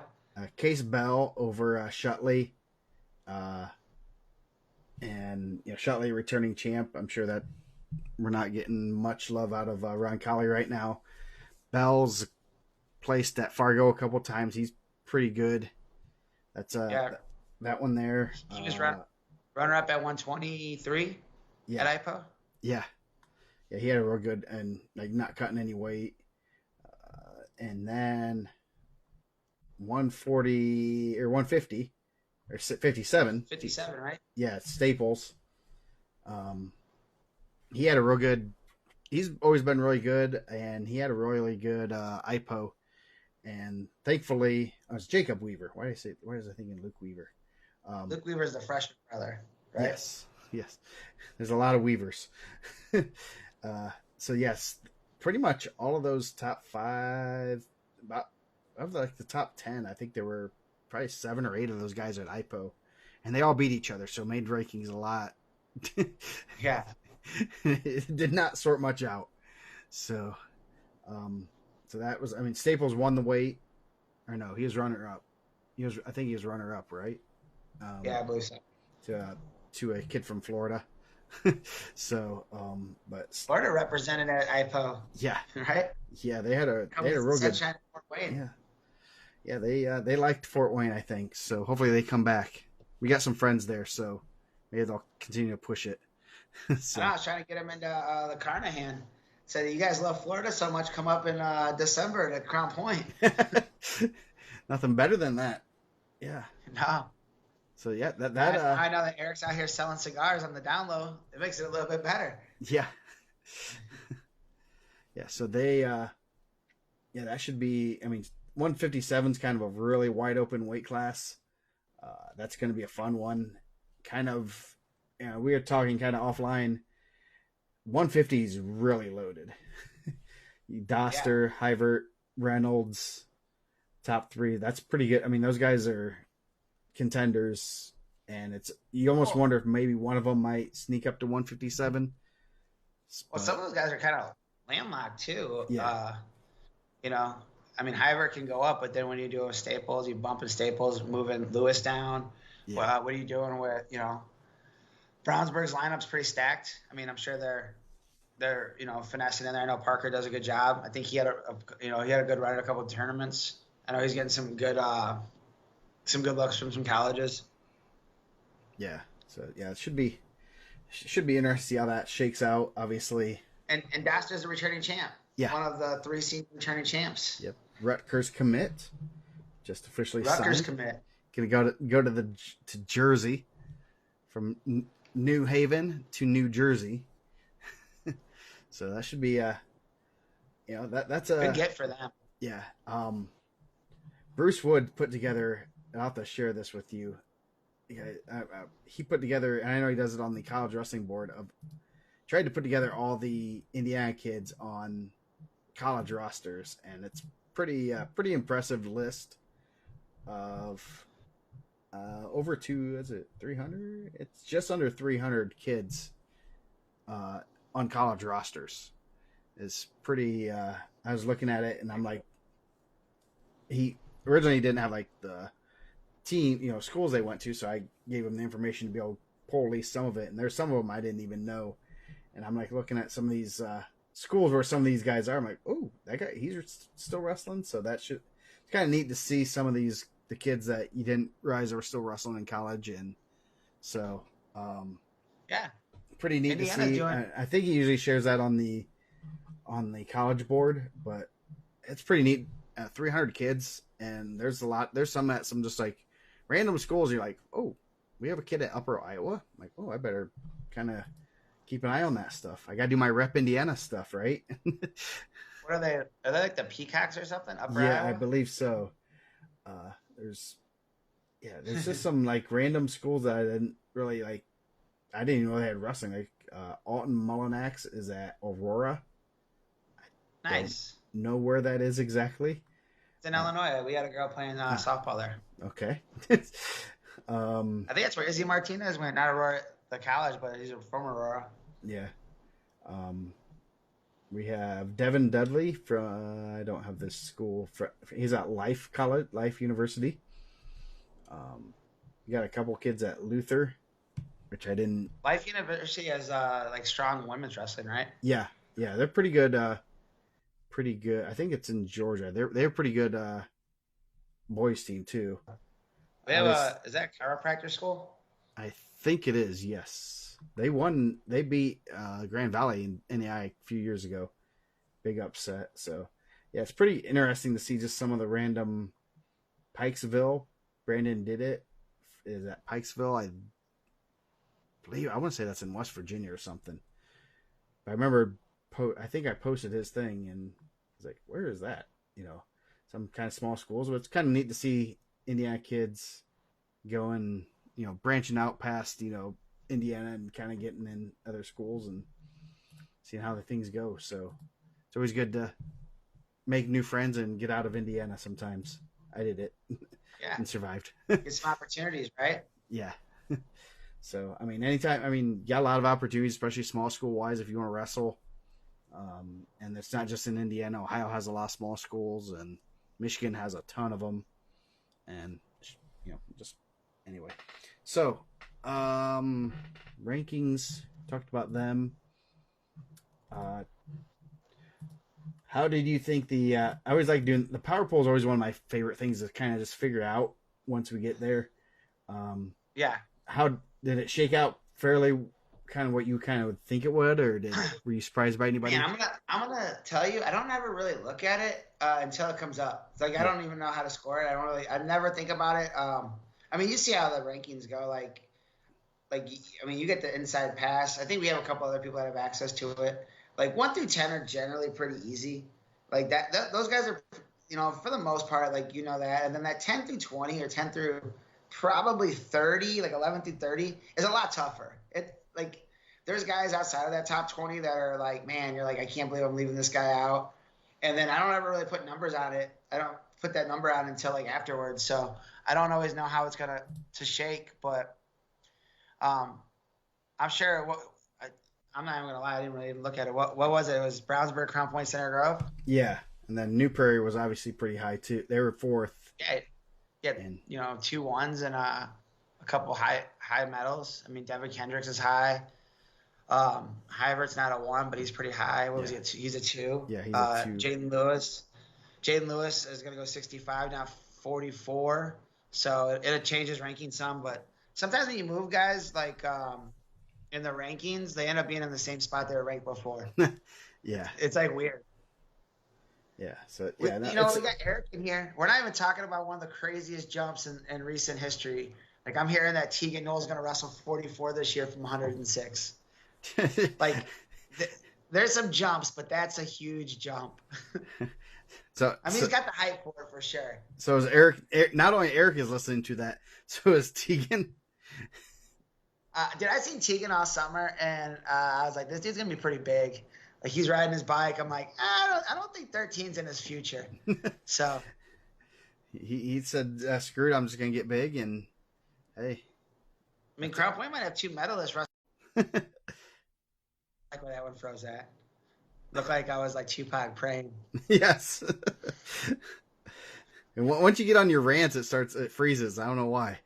Case Bell over Shutley. And Shutley returning champ. I'm sure that we're not getting much love out of Ron Colley right now. Bell's placed at Fargo a couple times. He's pretty good. That's that one there. He was runner up at 123 at IPO. Yeah, he had a real good and not cutting any weight. And then 140 or 150. Or 57. 57, right? Yeah, Staples. He had a real good. He's always been really good, and he had a really good IPO. And thankfully, it was Jacob Weaver. Why was I thinking Luke Weaver? Luke Weaver is the freshman brother, right? Yes. There's a lot of Weavers. So yes, pretty much all of those top 5, about of the top 10. I think there were probably 7 or 8 of those guys at IPO, and they all beat each other, so made rankings a lot. Yeah. It did not sort much out. So that was, Staples won the weight. or no, he was runner up. I think he was runner up, right? Yeah, I believe so. To a kid from Florida. So, but Florida represented at IPO, yeah, right? yeah, they had a real good. Fort Wayne. Yeah, they liked Fort Wayne, I think. So hopefully they come back. We got some friends there, so maybe they'll continue to push it. So. I was trying to get him into the Carnahan. Said, you guys love Florida so much, come up in December to Crown Point. Nothing better than that. Yeah. No. So yeah, I know that Eric's out here selling cigars on the down low. It makes it a little bit better. Yeah. Yeah. So they, yeah, that should be. I mean, 157 is kind of a really wide open weight class. That's going to be a fun one. Kind of, we were talking kind of offline. 150 is really loaded. Doster, yeah. Hyvert, Reynolds, top three. That's pretty good. I mean, those guys are contenders, and you almost wonder if maybe one of them might sneak up to 157. Well, some of those guys are kind of landlocked too. Yeah. I mean, Hyvert can go up, but then when you do a Staples, you bump in Staples, moving Lewis down. Yeah. Well, what are you doing with, Brownsburg's lineup's pretty stacked. I mean, I'm sure they're finessing in there. I know Parker does a good job. I think he had a good run at a couple of tournaments. I know he's getting some good looks from some colleges. Yeah. So yeah, it should be interesting to see how that shakes out. Obviously. And Doster's a returning champ. Yeah. One of the 3 season returning champs. Yep. Rutgers commit. Just officially Rutgers signed. Commit. Gonna go to Jersey, from New Haven to New Jersey. So that should be that's a good get for them. Yeah. Bruce Wood put together. I'll have to share this with you. He put together, and I know he does it on the college wrestling board. Tried to put together all the Indiana kids on college rosters, and it's pretty impressive list of over 300? It's just under 300 kids on college rosters. It's pretty. I was looking at it, and I'm like, he originally didn't have like the team, schools they went to, so I gave him the information to be able to pull at least some of it, and there's some of them I didn't even know. And I'm like looking at some of these schools where some of these guys are. I'm like, oh, that guy, he's still wrestling. So it's kind of neat to see some of the kids that you didn't realize were still wrestling in college. And so, yeah, pretty neat to see. I think he usually shares that on the college board, but it's pretty neat. 300 kids, and there's some at some just like random schools. You're like, oh, we have a kid at Upper Iowa. I'm like, oh, I better kind of keep an eye on that stuff. I got to do my Rep Indiana stuff, right? What are they? Are they like the Peacocks or something? Upper Iowa? I believe so. There's just some like random schools that I didn't really like. I didn't even know they had wrestling. Like Alton Mullinax is at Aurora. Nice. Don't know where that is exactly. It's in Illinois. We had a girl playing softball there. Okay. I think that's where Izzy Martinez went. Not Aurora, the college, but he's from Aurora. Yeah. We have Devin Dudley from. I don't have this school. He's at Life College, Life University. You got a couple kids at Luther, which I didn't. Life University has like strong women's wrestling, right? Yeah, they're pretty good. Pretty good. I think it's in Georgia. They're pretty good boys team too. They have is that chiropractor school? I think it is. Yes, they won. They beat Grand Valley in NAI a few years ago. Big upset. So yeah, it's pretty interesting to see just some of the random Pikesville. Brandon did it. Is that Pikesville? I believe. I want to say that's in West Virginia or something. But I remember. I think I posted his thing, and I was like, "Where is that?" Some kind of small schools. But it's kind of neat to see Indiana kids going, branching out past, Indiana and kind of getting in other schools and seeing how the things go. So it's always good to make new friends and get out of Indiana sometimes. I did it. Yeah. And survived. Get some opportunities, right? Yeah. So, anytime, got a lot of opportunities, especially small school wise, if you want to wrestle. And it's not just in Indiana. Ohio has a lot of small schools, and Michigan has a ton of them, and just anyway. So, rankings, talked about them. How did you think I always like doing the power poll is always one of my favorite things to kind of just figure out once we get there. Yeah. How did it shake out? Fairly kind of what you kind of would think it would, or were you surprised by anybody? Man, I'm gonna tell you, I don't ever really look at it until it comes up. It's like I don't even know how to score it. I never think about it. I mean, you see how the rankings go. Like I mean, you get the inside pass. I think we have a couple other people that have access to it. Like 1 through 10 are generally pretty easy. Like those guys are, for the most part, like that. And then that 10 through 20 or 10 through probably 30, like 11 through 30, is a lot tougher. Like there's guys outside of that top 20 that are like, man, you're like, I can't believe I'm leaving this guy out. And then I don't ever really put numbers on it. I don't put that number on until like afterwards. So I don't always know how it's gonna to shake, but I'm sure I'm not even gonna lie, I didn't really even look at it. What was it? It was Brownsburg, Crown Point, Center Grove. Yeah, and then New Prairie was obviously pretty high too. They were 4th. Yeah, and 2 1s and a couple high medals. I mean, Devin Kendricks is high. Hyvert's not a 1, but he's pretty high. What was he? He's a 2. Yeah, he's a 2. Jaden Lewis is gonna go 65 now, 44. So it changes ranking some, but sometimes when you move guys like in the rankings, they end up being in the same spot they were ranked before. Yeah, it's like weird. Yeah, so we got Eric in here. We're not even talking about one of the craziest jumps in recent history. Like I'm hearing that Tegan Noel's going to wrestle 44 this year from 106. Like there's some jumps, but that's a huge jump. So he's got the height for it for sure. So is Eric? Not only Eric is listening to that, so is Tegan. Dude, I seen Tegan all summer, and I was like, this dude's gonna be pretty big. Like he's riding his bike. I'm like, I don't think 13's in his future. So he said, "Screw it, I'm just gonna get big." And hey, I mean, Crown Point might have 2 medalists. Like where that one froze at. Looked like I was like Tupac praying. Yes. And once you get on your rants, it freezes. I don't know why.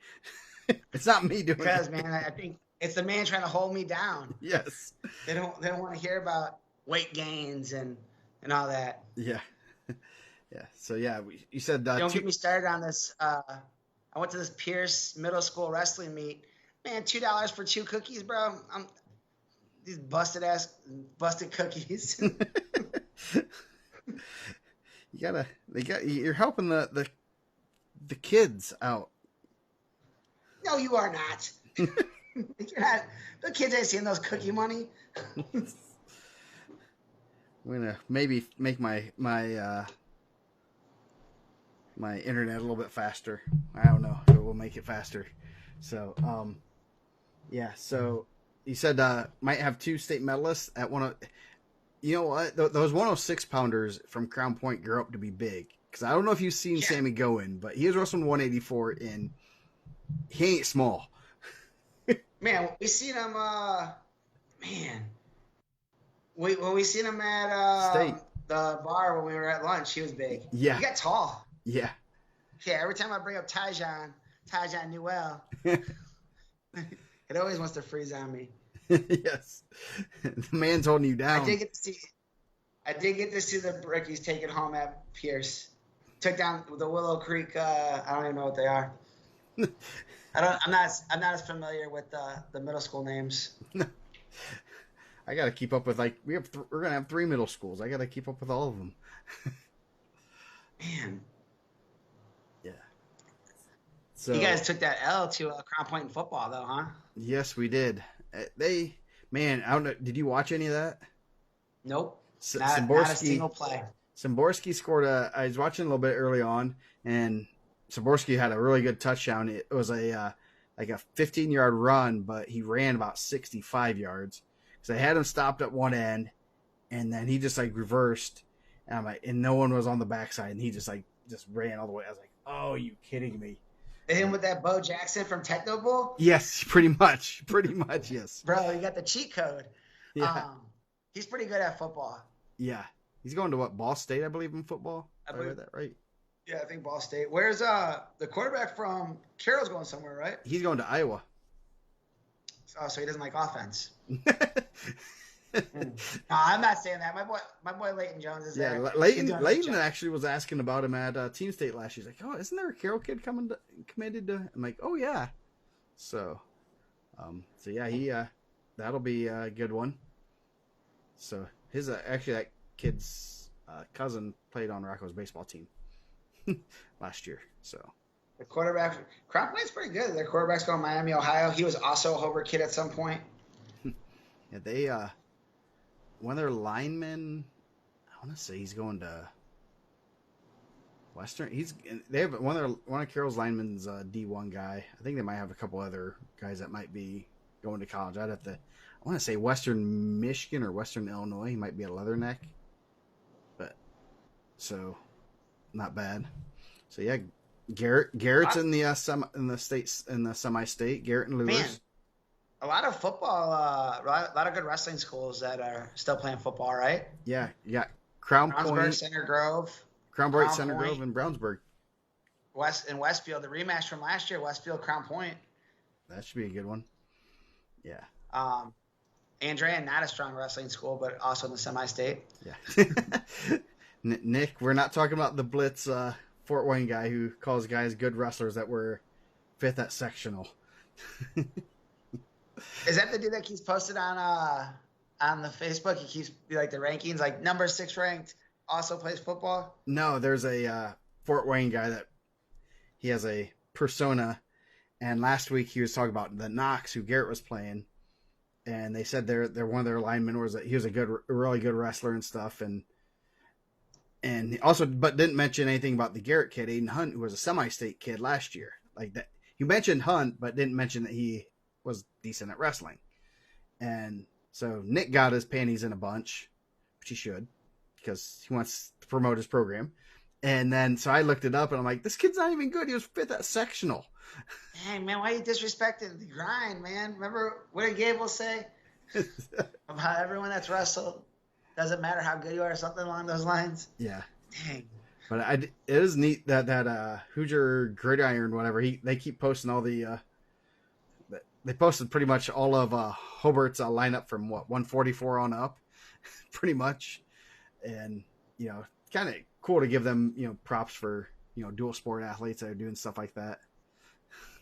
It's not me doing it. Because, man, I think it's the man trying to hold me down. Yes. They don't want to hear about weight gains and all that. Yeah. Yeah. So, yeah, you said... don't get me started on this. I went to this Pierce middle school wrestling meet. Man, $2 for 2 cookies, bro. These busted cookies. You're helping the kids out. No, you are not. You're not. The kids ain't seeing those cookie money. I'm gonna maybe make my internet a little bit faster. I don't know. We'll make it faster. So, yeah. So you said might have 2 state medalists at one of. You know what? Those 106 pounders from Crown Point grew up to be big. Because I don't know if you've seen Sammy Goen, but he was wrestling 184 and he ain't small. Man, we seen him. When we seen him at State. The bar when we were at lunch, he was big. Yeah, he got tall. Yeah. Yeah. Every time I bring up Tyjon Newell, it always wants to freeze on me. Yes, the man's holding you down. I did get to see the brickies taken home at Pierce. Took down the Willow Creek. I don't even know what they are. I'm not as familiar with the middle school names. I got to keep up with we're gonna have 3 middle schools. I got to keep up with all of them. Man. Yeah. So you guys took that L to Crown Point in football, though, huh? Yes, we did. I don't know. Did you watch any of that? Nope. Not a single play. Szymborski scored I was watching a little bit early on, and Szymborski had a really good touchdown. It was a 15-yard run, but he ran about 65 yards. So they had him stopped at one end, and then he just reversed, and no one was on the backside, and he just ran all the way. I was like, "Oh, are you kidding me?" Him with that Bo Jackson from Techno Bowl? Yes, pretty much, yes. Bro, you got the cheat code. Yeah. He's pretty good at football. Yeah. He's going to Ball State, I believe, in football. I read that right. Yeah, I think Ball State. Where's the quarterback from Carroll's going somewhere, right? He's going to Iowa. Oh, so he doesn't like offense. No, I'm not saying that. My boy Leighton Jones is there. Yeah, Leighton actually was asking about him at Team State last year. He's like, "Oh, isn't there a Carroll kid committed to?" I'm like, "Oh yeah." So yeah, he that'll be a good one. So his actually that kid's cousin played on Rocco's baseball team last year. So the quarterback, Crown Point's pretty good. Their quarterback's going to Miami, Ohio. He was also a Hobart kid at some point. Yeah, they one of their linemen, I want to say he's going to Western. They have one of Carroll's linemen's D1 guy. I think they might have a couple other guys that might be going to college. I want to say Western Michigan or Western Illinois. He might be a Leatherneck, but so not bad. So yeah, Garrett's in the semi-state. Garrett and Lewis. Man, a lot of football, a lot of good wrestling schools that are still playing football, right? Yeah, you got Crown Point, Center Grove, Center Grove, and Brownsburg. Westfield, the rematch from last year, Westfield Crown Point. That should be a good one. Yeah. Andrea, not a strong wrestling school, but also in the semi-state. Yeah. Nick, we're not talking about the Blitz Fort Wayne guy who calls guys good wrestlers that were 5th at sectional. Is that the dude that keeps posted on the Facebook? He keeps like the rankings, like number 6 ranked, also plays football? No, there's a Fort Wayne guy that he has a persona, and last week he was talking about the Knox who Garrett was playing, and they said they're one of their linemen was that he was a really good wrestler and stuff, and he also but didn't mention anything about the Garrett kid, Aiden Hunt, who was a semi-state kid last year. Like that, he mentioned Hunt, but didn't mention that he was decent at wrestling. And so Nick got his panties in a bunch, which he should, because he wants to promote his program. And then so I looked it up, and I'm like, this kid's not even good. He was 5th at sectional. Dang, man, why are you disrespecting the grind, man? Remember what did Gable say about everyone that's wrestled? Doesn't matter how good you are, or something along those lines. Yeah. Dang. But it is neat that Hoosier Gridiron, whatever, they keep posting all the they posted pretty much all of Hobart's lineup from 144 on up, pretty much, and kind of cool to give them props for dual sport athletes that are doing stuff like that.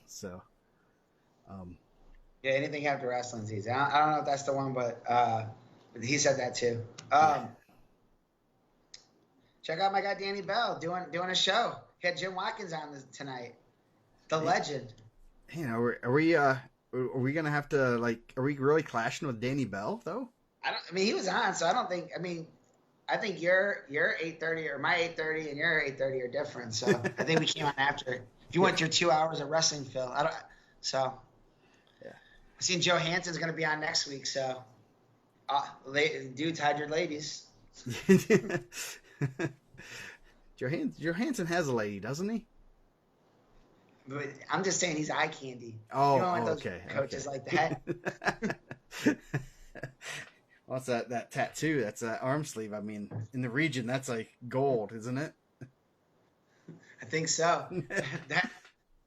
So, yeah, anything after wrestling's easy. I don't know if that's the one, but he said that too. Check out my guy Danny Bell doing a show. He had Jim Watkins on tonight. The legend. Are we gonna have to are we really clashing with Danny Bell though? I mean, he was on, so I don't think. I think your 8:30 or my 8:30 and your 8:30 are different. So I think we came on after. If you want your 2 hours of wrestling, Phil, I don't. So yeah, I seen Joe Hanson's gonna be on next week. So, dudes, hide your ladies. Johansson has a lady, doesn't he? But I'm just saying he's eye candy. Oh, you don't want okay. Those coaches like that. What's that tattoo? That's that arm sleeve. I mean, in the region, that's like gold, isn't it? I think so. That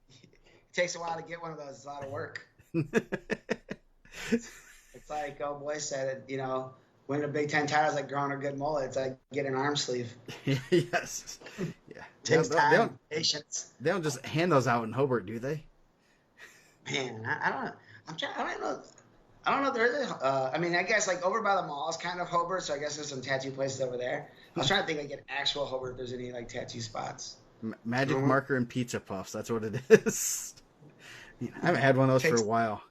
it takes a while to get one of those. It's a lot of work. It's like old boy said, winning a Big Ten title is like growing a good mullet. It's like getting an arm sleeve. Yes. Yeah. Takes time, patience. They don't just hand those out in Hobart, do they? Man, I don't know. I don't know if there is I guess like over by the mall is kind of Hobart, so I guess there's some tattoo places over there. I was trying to think like an actual Hobart if there's any like tattoo spots. Magic marker and pizza puffs. That's what it is. I haven't had one of those for a while.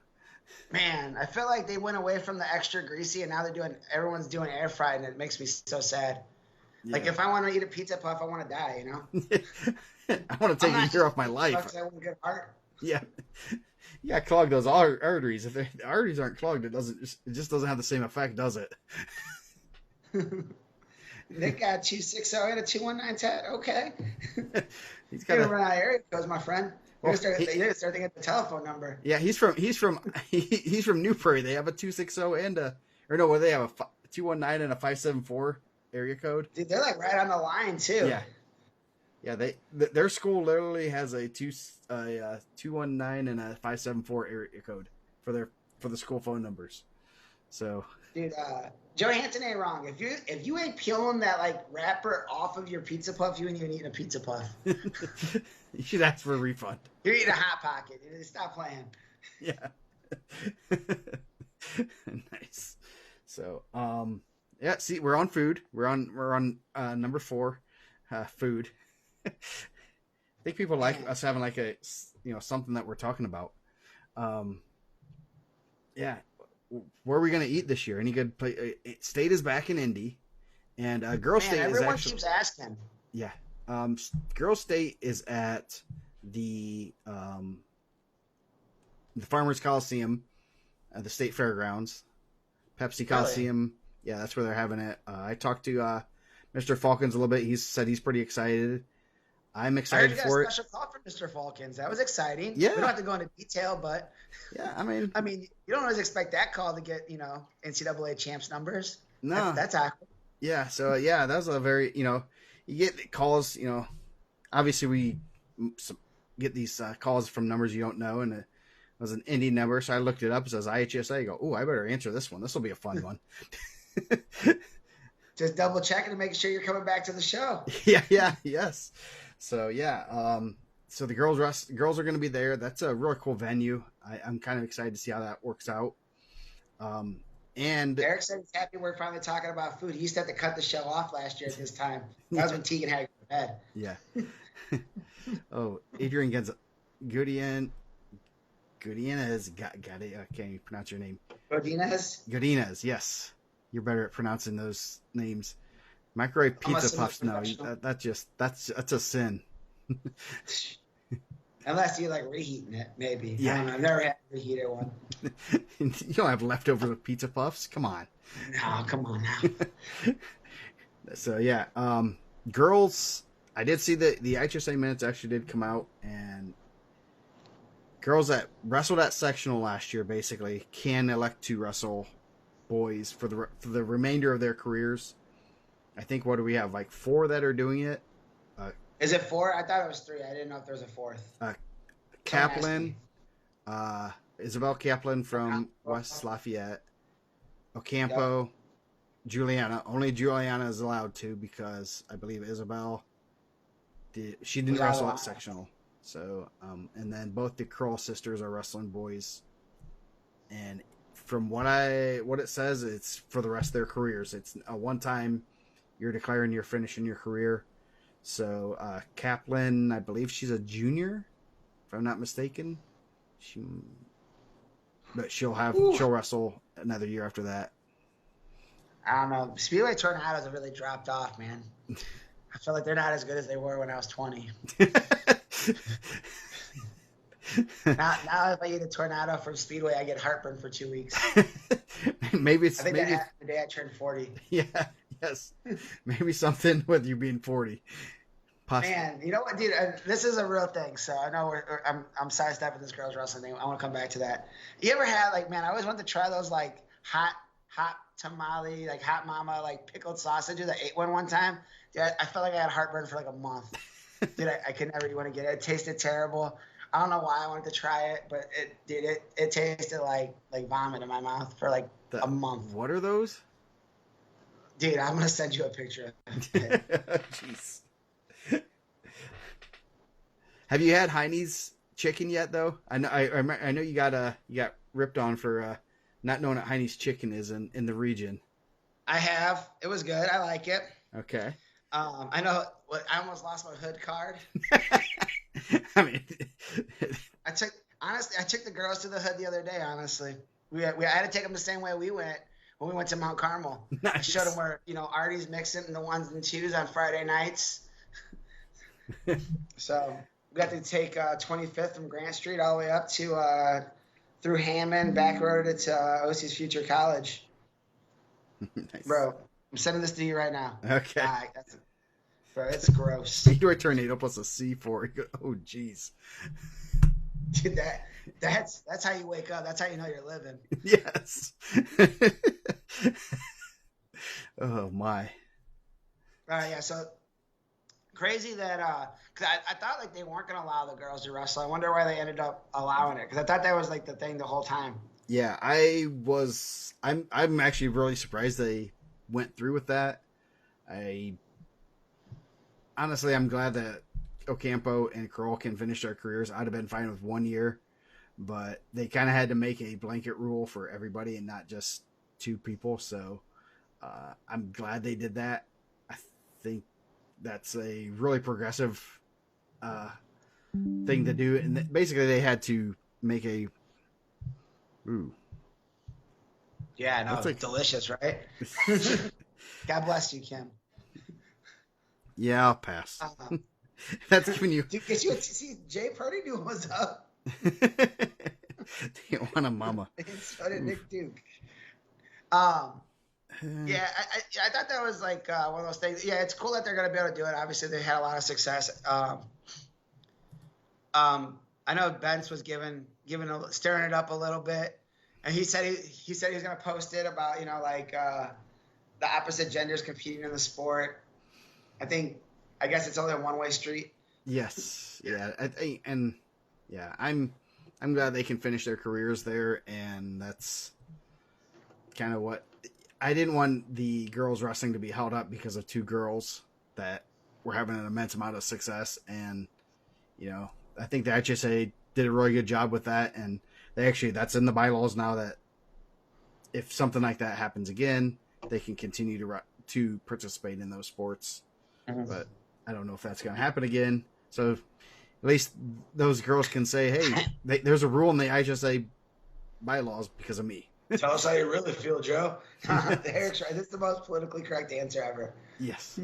Man, I feel like they went away from the extra greasy, and now everyone's doing air fried, and it makes me so sad. Yeah. Like if I want to eat a pizza puff, I want to die. I want to take a year off my life. I want a good heart. Yeah. You got to clog those arteries. If the arteries aren't clogged, it just doesn't have the same effect, does it? Nick got 260 and a 219 tat. Okay. He's got to run out of area codes, my friend. Well, start thinking at the telephone number. Yeah, he's from New Prairie. They have a 260 and they have a 219 and a 574 area code. Dude, they're like right on the line too. Yeah, their school literally has a 219 and a 574 area code for the school phone numbers. So, Dude, Joe Hanson ain't wrong. If you ain't peeling that like wrapper off of your pizza puff, you ain't even eating a pizza puff. you should ask for a refund. You're eating a hot pocket. Dude. Stop playing. Yeah. Nice. So, yeah. See, we're on food. We're on number 4, food. I think people like us having like a something that we're talking about. Yeah. Where are we gonna eat this year? Any good place? State is back in Indy, and Girls State is everyone actually keeps asking. Yeah. Girls State is at the Farmers Coliseum, the State Fairgrounds, Pepsi Coliseum. Really? Yeah, that's where they're having it. I talked to Mr. Falcons a little bit. He said he's pretty excited. I'm excited for it. I heard you got a special call from Mr. Falcons. That was exciting. Yeah. We don't have to go into detail, but yeah, I mean, you don't always expect that call to get NCAA champs numbers. No, that's accurate. Yeah. So yeah, that was a very you get calls. Obviously we get these calls from numbers you don't know, and it was an Indy number, so I looked it up. It says IHSA. I go, oh, I better answer this one. This will be a fun one. Just double checking to make sure you're coming back to the show. Yes. So yeah, so the girls are going to be there. That's a really cool venue. I'm kind of excited to see how that works out. And Eric said he's happy we're finally talking about food. He used to have to cut the show off last year at this time. That was when Tegan had to go to bed. Yeah. Oh, Adrian Gudinez. Got it. I can't even pronounce your name. Godinez. Yes, you're better at pronouncing those names. Microwave pizza puffs. No, that's a sin. Unless you like reheating it, maybe. Yeah. I don't know. I've never had a reheated one. You don't have leftover pizza puffs. Come on. No, come on now. So yeah, girls. I did see the IHSA minutes actually did come out, and girls that wrestled at sectional last year basically can elect to wrestle boys for the remainder of their careers. I think what do we have, like 4 that are doing it? Is it 4? I thought it was 3. I didn't know if there was a 4th. Kaplan, Isabel Kaplan from West Lafayette, Ocampo, yep. Juliana. Only Juliana is allowed to because I believe Isabel didn't wrestle at sectional. So, and then both the Kroll sisters are wrestling boys. And from what it says, it's for the rest of their careers. It's a one-time you're declaring you're finishing your career. So Kaplan, I believe she's a junior, if I'm not mistaken. But she'll wrestle another year after that. I don't know. Speedway Tornadoes have really dropped off, man. I feel like they're not as good as they were when I was 20. Now if I eat a tornado from Speedway, I get heartburn for 2 weeks. Maybe I think that happened the day I turned 40. Yeah, yes. Maybe something with you being 40. Possibly. Man, you know what, dude? This is a real thing. So I know I'm sidestepping this girls wrestling thing. I want to come back to that. You ever had I always wanted to try those like hot tamale, like hot mama, like pickled sausages. I ate one time. Dude, I felt like I had heartburn for like a month. Dude, I could never want to get it. It tasted terrible. I don't know why I wanted to try it, but it tasted like vomit in my mouth for like a month. What are those? Dude, I'm gonna send you a picture. Jeez. Have you had Heine's chicken yet, though? I know you got ripped on for not knowing what Heine's chicken is in the region. I have. It was good. I like it. Okay. I know. I almost lost my hood card. I mean, I took the girls to the hood the other day. Honestly, I had to take them the same way we went when we went to Mount Carmel. Nice. I showed them where Artie's mixing the 1s and 2s on Friday nights. So we got to take 25th from Grant Street all the way up to through Hammond, back roaded to OC's Future College. Nice. Bro, I'm sending this to you right now. Okay. Bro, it's gross. Speedway Tornado plus a C4. Oh, jeez. Dude, that's how you wake up. That's how you know you're living. Yes. Oh, my. Yeah, so crazy that because I thought like they weren't gonna allow the girls to wrestle. I wonder why they ended up allowing it because I thought that was like the thing the whole time. Yeah, I'm actually really surprised they went through with that. I honestly, I'm glad that Ocampo and Kroll can finish their careers. I'd have been fine with 1 year, but they kind of had to make a blanket rule for everybody and not just two people. So I'm glad they did that. I think that's a really progressive thing to do. And basically, they had to make a. Ooh. Yeah, no, it's delicious, right? God bless you, Kim. Yeah, I'll pass. That's giving you. Dude, see, Jay Purdy knew what was up. They want a mama. So did Nick Duke. Yeah, I thought that was like one of those things. Yeah, it's cool that they're going to be able to do it. Obviously, they had a lot of success. I know Bence was stirring it up a little bit, and he said he was going to post it about like the opposite genders competing in the sport. I guess it's only a one-way street. Yes, yeah, I'm glad they can finish their careers there, and that's kind of what I didn't want the girls wrestling to be held up because of two girls that were having an immense amount of success, and I think the HSA did a really good job with that, and that's in the bylaws now that if something like that happens again, they can continue to participate in those sports. Mm-hmm. But I don't know if that's going to happen again. So at least those girls can say, hey, there's a rule in the IHSA bylaws because of me. Tell us how you really feel, Joe. Eric's right. This is the most politically correct answer ever. Yes.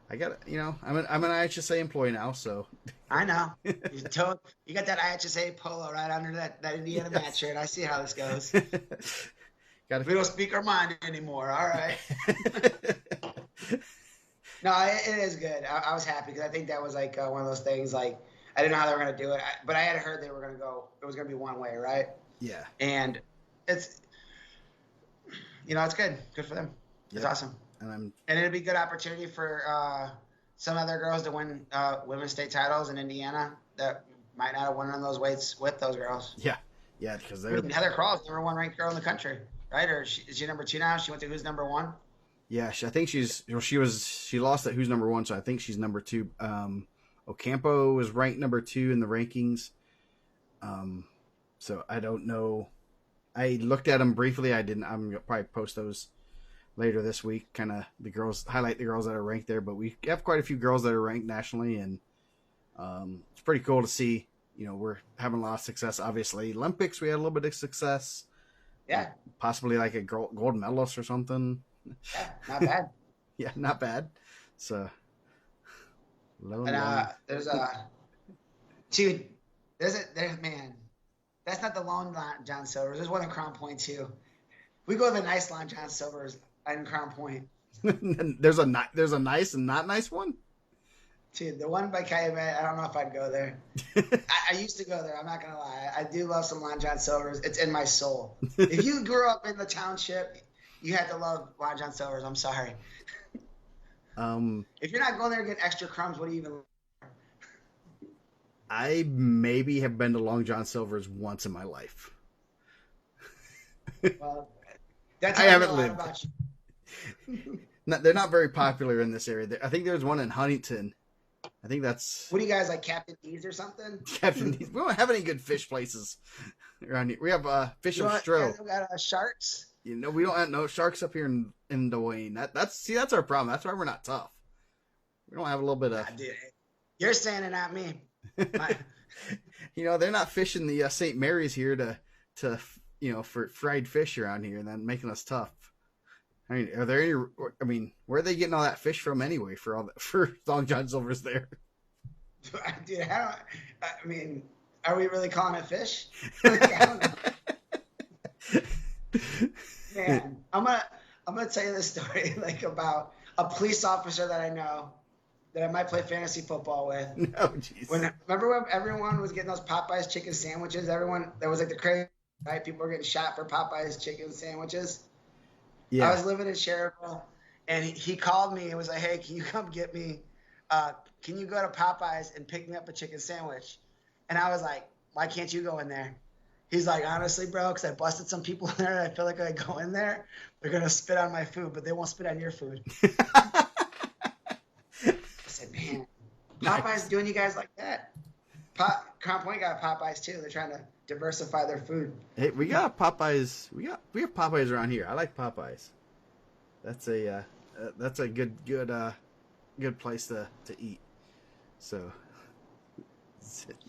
I got it. I'm an IHSA employee now, so. I know. You got that IHSA polo right under that IndianaMat shirt. I see how this goes. We don't speak our mind anymore. All right. No, it is good. I was happy because I think that was like one of those things. Like I didn't know how they were going to do it, but I had heard they were going to go. It was going to be one way, right? Yeah. And it's it's good. Good for them. It's awesome. And it'd be a good opportunity for some other girls to win women's state titles in Indiana that might not have won on those weights with those girls. Yeah, because Heather Crawl's number one ranked girl in the country, right? Or is she number 2 now? She went to who's number 1? Yeah, I think she lost at who's number 1, so I think she's number 2. Ocampo was ranked number 2 in the rankings. So I don't know. I looked at them briefly. I'm gonna probably post those later this week. Kind of highlight the girls that are ranked there. But we have quite a few girls that are ranked nationally, and it's pretty cool to see. We're having a lot of success. Obviously, Olympics we had a little bit of success. Yeah, possibly like a gold medalist or something. Yeah, not bad. Yeah, not bad. So, there's man. That's not the Lone John Silver's. There's one in Crown Point too. We go to the nice Lone John Silver's in Crown Point. there's a nice and not nice one. Dude, the one by Calumet, I don't know if I'd go there. I used to go there. I'm not gonna lie. I do love some Lone John Silver's. It's in my soul. If you grew up in the township, you had to love Lone John Silver's. I'm sorry. If you're not going there to get extra crumbs, what do you even? I maybe have been to Long John Silver's once in my life. Well, that's I haven't lived. About you. They're not very popular in this area. I think there's one in Huntington. I think that's. What do you guys like, Captain D's or something? Captain D's. We don't have any good fish places around here. We have Fish and Stro. We got sharks. We don't have no sharks up here in Dwayne. That's our problem. That's why we're not tough. We don't have a little bit of. Dude, you're saying it, not me. They're not fishing the St. Mary's here to for fried fish around here and then making us tough. I mean, are there any? I mean, where are they getting all that fish from anyway? For Long John Silver's there. Dude, I mean, are we really calling it fish? I don't know. Man, I'm gonna tell you this story about a police officer that I know that I might play fantasy football with. No, jeez. Remember when everyone was getting those Popeyes chicken sandwiches? There was like the crazy, right? People were getting shot for Popeyes chicken sandwiches. Yeah. I was living in Cherville, and he called me and was like, "Hey, can you come get me can you go to Popeyes and pick me up a chicken sandwich? And I was like, why can't you go in there? He's like, honestly, bro, because I busted some people in there. And I feel like I go in there, they're going to spit on my food, but they won't spit on your food. I said, man, Popeyes Nice. doing you guys like that. Crown Point got Popeyes too. They're trying to diversify their food. Hey, we got Popeyes. We have Popeyes around here. I like Popeyes. That's a good place to eat. So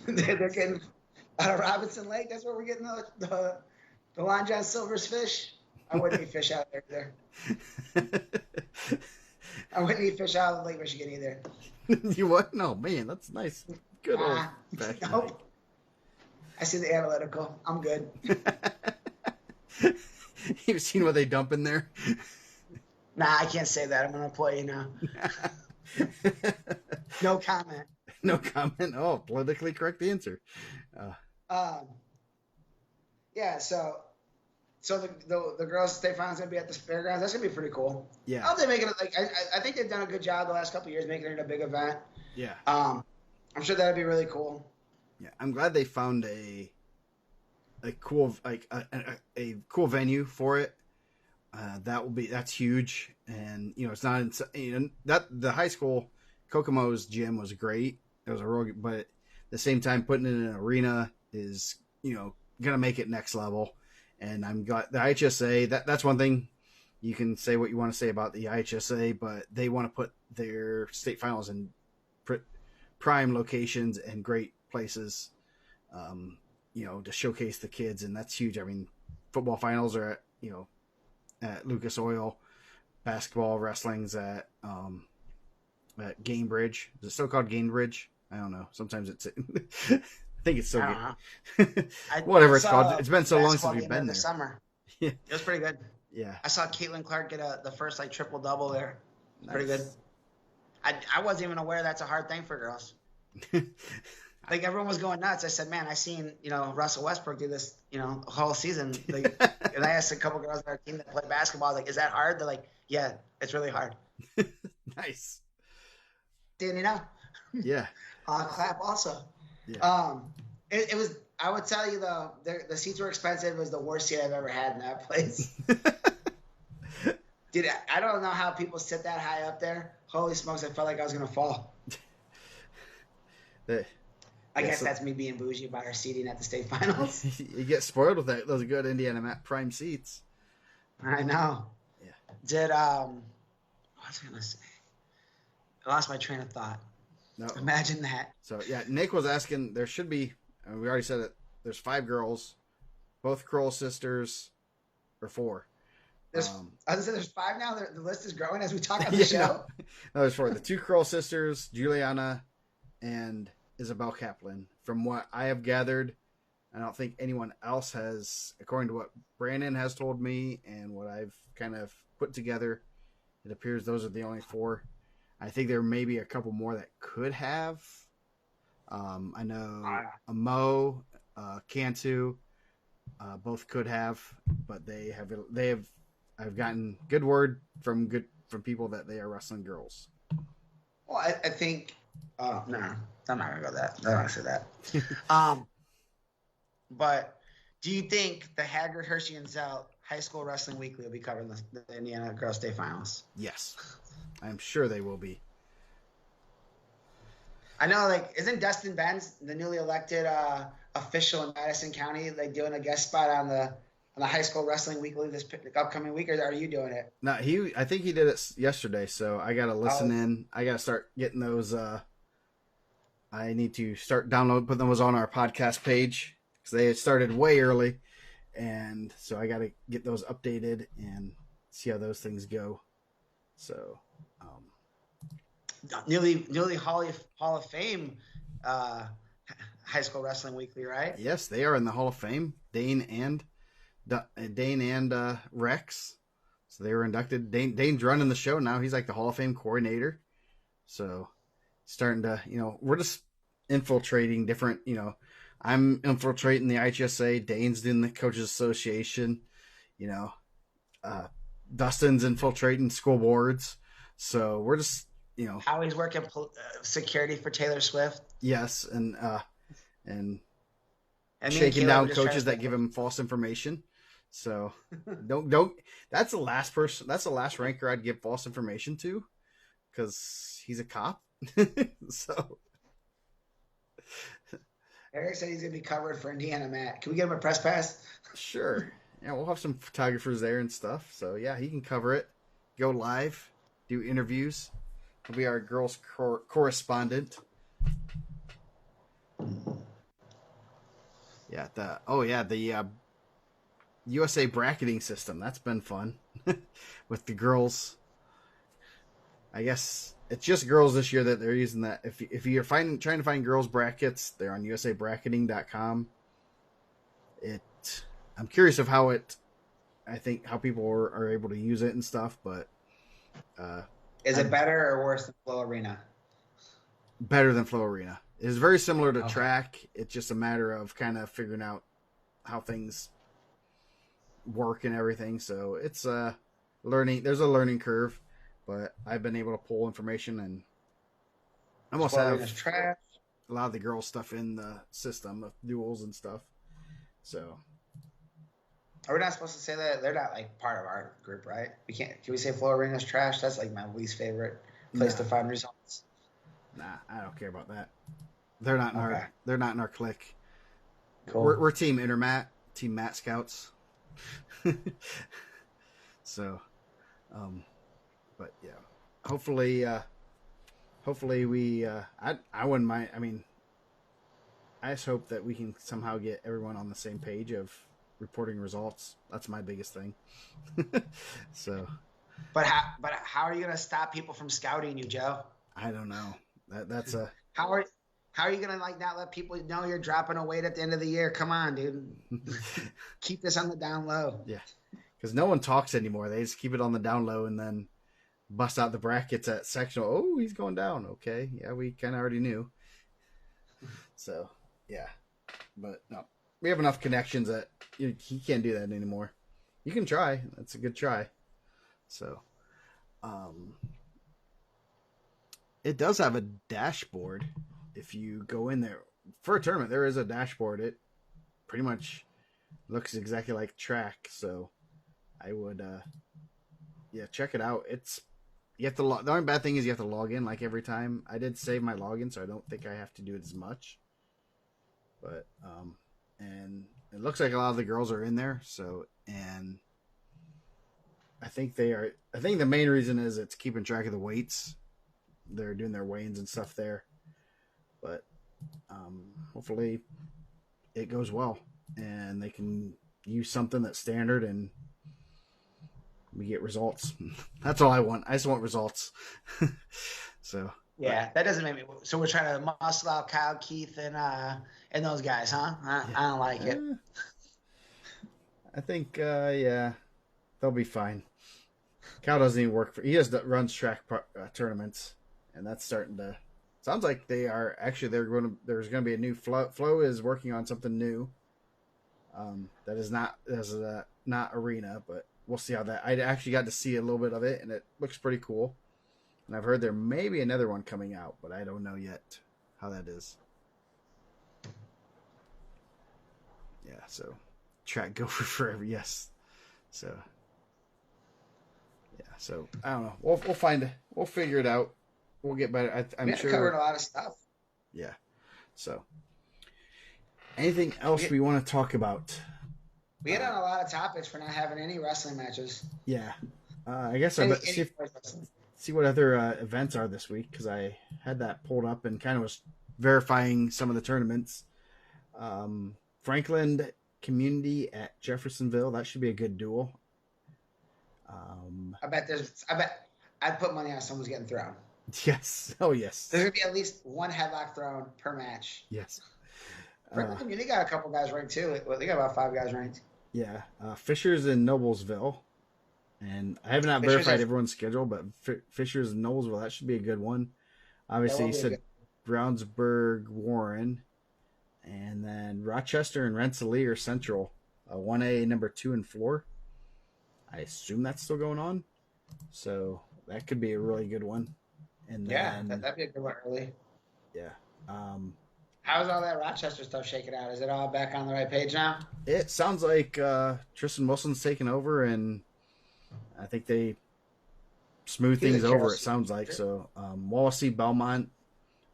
They're getting out of Robinson Lake. That's where we're getting the Lon John Silver's fish. I wouldn't eat fish out there either. I wouldn't eat fish out of Lake Michigan either. You what? No, man, that's nice. Good old fashioned. Nope. I see the analytical. I'm good. You've seen what they dump in there? Nah, I can't say that. I'm an employee now. No comment. No comment. Oh, politically correct answer. Yeah. So the girls' state finals gonna be at the fairgrounds. That's gonna be pretty cool. Yeah. I hope they make it. Like I think they've done a good job the last couple of years making it a big event. Yeah. I'm sure that'd be really cool. Yeah, I'm glad they found a cool a cool venue for it. That's huge, and it's not that the high school Kokomo's gym was great. It was a real, but at the same time, putting it in an arena is gonna make it next level. And I'm glad the IHSA that's one thing. You can say what you want to say about the IHSA, but they want to put their state finals in prime locations and great places, to showcase the kids, and that's huge. I mean, football finals are at Lucas Oil, basketball, wrestling's at Gainbridge. Is it still called Gainbridge? I don't know. Sometimes it's. I think it's still good. Whatever it's called. It's been so long since we've been there. Summer. Yeah. It was pretty good. Yeah. I saw Caitlin Clark get the first triple double there. Nice. Pretty good. I wasn't even aware that's a hard thing for girls. Like everyone was going nuts. I said, man, I seen Russell Westbrook do this whole season. Like, and I asked a couple girls on our team that play basketball, I was like, is that hard? They're like, yeah, it's really hard. Nice. Didn't Yeah. Clap also. Yeah. It was. I would tell you though, the seats were expensive. It was the worst seat I've ever had in that place. Dude, I don't know how people sit that high up there. Holy smokes, I felt like I was gonna fall. I guess that's me being bougie about our seating at the state finals. You get spoiled with those good IndianaMat prime seats. I know. Yeah. What was I gonna say? I lost my train of thought. No. Imagine that. So yeah, Nick was asking. There should be. We already said it. There's 5 girls, both Kroll sisters, or 4. I was gonna say there's 5 now. The list is growing as we talk on the show. No, there's 4. The 2 Kroll sisters, Juliana and Isabel Kaplan. From what I have gathered, I don't think anyone else has, according to what Brandon has told me and what I've kind of put together, it appears those are the only 4. I think there may be a couple more that could have. I know Mo, Cantu, both could have, but I've gotten good word from people that they are wrestling girls. Well, I think. Oh no, I'm not gonna go that. I don't want to say that. But do you think the Haggard, Hershey, and Zell High School Wrestling Weekly will be covering the Indiana Girls State Finals? Yes, I'm sure they will be. I know, isn't Dustin Benz, the newly elected official in Madison County, doing a guest spot on the High School Wrestling Weekly this upcoming week, or are you doing it? No, I think he did it yesterday, so I got to listen in. I got to start getting those. I need to start putting those on our podcast page because they started way early, and so I got to get those updated and see how those things go. So. Newly Hall of Fame High School Wrestling Weekly, right? Yes, they are in the Hall of Fame. Dane and Rex. So they were inducted. Dane's running the show now. He's like the Hall of Fame coordinator. So starting to, we're just infiltrating different, I'm infiltrating the IHSA. Dane's doing the Coaches Association. Dustin's infiltrating school boards. So we're just you know, how he's working security for Taylor Swift. yes, and And shaking down coaches that give him false information. So don't. That's the last person. That's the last ranker I'd give false information to, because he's a cop. So Eric said he's gonna be covered for IndianaMat. Can we get him a press pass? sure, yeah, we'll have some photographers there and stuff. So yeah, he can cover it, go live, do interviews. He'll be our girls correspondent. Yeah, the USA bracketing system. That's been fun with the girls. I guess it's just girls this year that they're using that. If you're trying to find girls brackets, they're on usabracketing.com. I'm curious of how how people are able to use it and stuff, but is it better or worse than Flow Arena? Better than Flow Arena. It's very similar to track. It's just a matter of kind of figuring out how things work and everything. So it's learning. There's a learning curve, but I've been able to pull information and almost have trash. A lot of the girl stuff in the system of duels and stuff. So are we not supposed to say that? They're not like part of our group, right? We can't. Can we say Flow Arena's trash? That's like my least favorite place to find results. Nah, I don't care about that. They're not in they're not in our clique. Cool. We're Team IndianaMat, Team Mat Scouts. So, but yeah, hopefully we. I wouldn't mind. I mean, I just hope that we can somehow get everyone on the same page of reporting results. That's my biggest thing. So, but how are you gonna stop people from scouting you, Joe? I don't know. That's a how are you gonna like not let people know you're dropping a weight at the end of the year? Come on, dude. Keep this on the down low. Yeah, because no one talks anymore. They just keep it on the down low and then bust out the brackets at sectional. Oh, he's going down. Okay, yeah, we kind of already knew. So yeah, but no, we have enough connections that he can't do that anymore. You can try. That's a good try. So, it does have a dashboard. If you go in there for a tournament, there is a dashboard. It pretty much looks exactly like track. So I would, check it out. You have to the only bad thing is you have to log in like every time. I did save my login, so I don't think I have to do it as much. But and it looks like a lot of the girls are in there. So and I think they are. I think the main reason is it's keeping track of the weights. They're doing their weigh-ins and stuff there. But hopefully it goes well and they can use something that's standard and we get results. That's all I want. I just want results. So yeah, that doesn't make me. So we're trying to muscle out Kyle, Keith, and those guys, huh? I don't like it. I think they'll be fine. Kyle doesn't even work for. He just runs track tournaments, and that's starting to. Sounds like they are actually. There's going to be a new flow. Flow is working on something new. That is not arena, but we'll see how that. I actually got to see a little bit of it, and it looks pretty cool. And I've heard there may be another one coming out, but I don't know yet how that is. Yeah, so track gopher forever, yes. So yeah, so I don't know. We'll figure it out. We'll get better. I'm sure covered a lot of stuff. Yeah. So anything else we want to talk about? We hit on a lot of topics for not having any wrestling matches. Yeah. I guess I see what other events are this week because I had that pulled up and kind of was verifying some of the tournaments. Franklin Community at Jeffersonville. That should be a good duel. I'd put money on someone's getting thrown. Yes. Oh, yes. There's going to be at least one headlock thrown per match. Yes. Franklin Community got a couple guys ranked too. They got about 5 guys ranked. Yeah. Fisher's in Noblesville. And I have not verified everyone's schedule, but Fisher's in Noblesville, that should be a good one. Obviously, you said Brownsburg, Warren. And then Rochester and Rensselaer are Central. 1A, number 2 and 4. I assume that's still going on. So that could be a really good one. And Yeah, then that'd be a good one early. yeah, um, How's all that Rochester stuff shaking out? Is it all back on the right page now? it sounds like Tristan Wilson's taken over, and I think they smooth He's a things Carroll over. It Senior sounds like teacher. so. Wallasey, Belmont.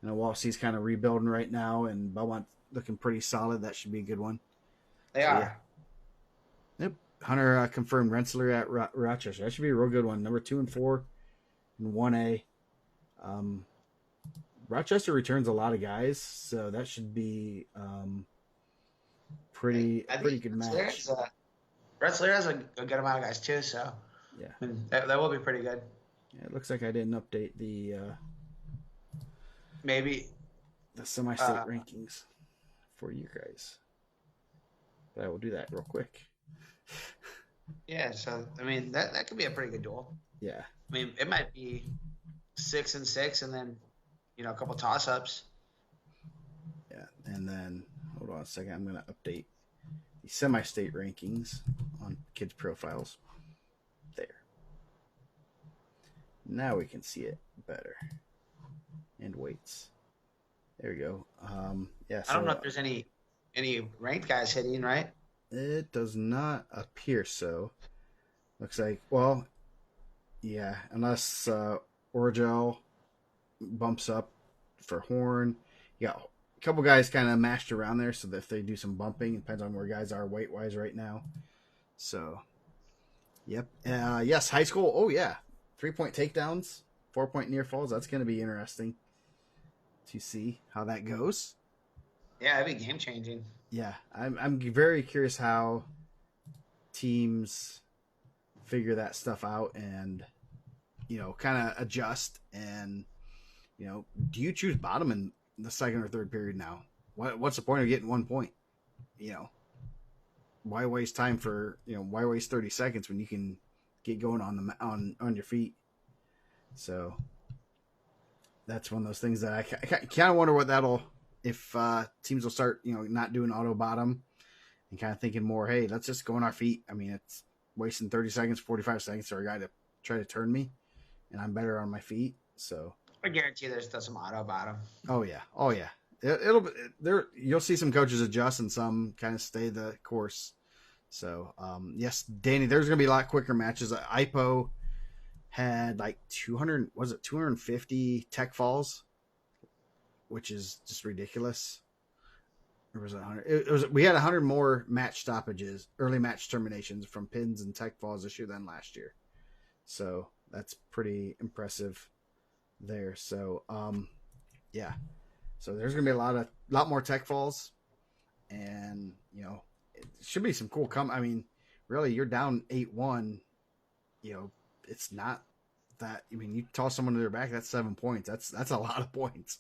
Wallasey's kind of rebuilding right now, and Belmont looking pretty solid. That should be a good one. They So yeah, are. yep. Hunter confirmed Rensselaer at Rochester. That should be a real good one. Number 2 and 4 in 1A. Rochester returns a lot of guys, so that should be pretty I pretty think good match. Rensselaer has a good amount of guys too, so Yeah. I mean, that will be pretty good. Yeah, it looks like I didn't update Maybe. the semi-state rankings for you guys, but I will do that real quick. Yeah, so I mean that could be a pretty good duel. Yeah. I mean, it might be 6-6, and then a couple toss-ups. Yeah, and then hold on a second. I'm going to update the semi-state rankings on kids' profiles. There. Now we can see it better. And weights. There we go. Yeah. So, I don't know if there's any ranked guys hitting, right? It does not appear so. Looks like, well, yeah, unless Orgel bumps up for Horn. You got a couple guys kind of mashed around there, so that if they do some bumping, it depends on where guys are weight-wise right now. So, yep. Yes, high school. Oh, yeah. 3-point takedowns, 4-point near falls. That's going to be interesting to see how that goes. Yeah, it'd be game-changing. Yeah, I'm very curious how teams figure that stuff out and, kind of adjust. And, do you choose bottom in the second or third period now? What's the point of getting 1 point? Why waste time for, why waste 30 seconds when you can get going on your feet? So that's one of those things that I kind of wonder what if teams will start, not doing auto bottom and kind of thinking more, hey, let's just go on our feet. I mean, it's wasting 30 seconds, 45 seconds for a guy to try to turn me, and I'm better on my feet. So I guarantee there's still some auto bottom. Oh yeah. It'll be there. You'll see some coaches adjust and some kind of stay the course. So yes, Danny, there's going to be a lot quicker matches. IPO had like 250 tech falls, which is just ridiculous. Or was it 100? We had 100 more match stoppages, early match terminations from pins and tech falls this year than last year. So that's pretty impressive there. So yeah. So there's gonna be a lot more tech falls, and it should be some cool I mean, really, you're down 8-1. It's not that. I mean, you toss someone to their back, that's 7 points. That's a lot of points.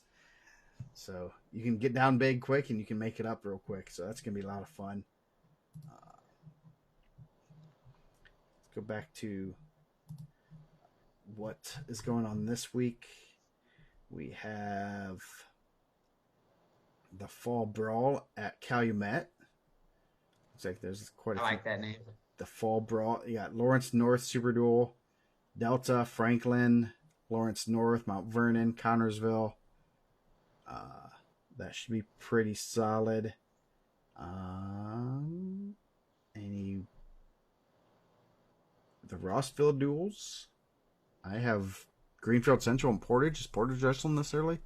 So you can get down big quick, and you can make it up real quick. So that's gonna be a lot of fun. Let's go back to what is going on this week. We have the Fall Brawl at Calumet. Looks like there's quite a few. I like that name. The Fall Brawl. You got Lawrence North Super Duel, Delta, Franklin, Lawrence North, Mount Vernon, Connorsville. That should be pretty solid. The Rossville duels. I have Greenfield Central and Portage. Is Portage wrestling this early?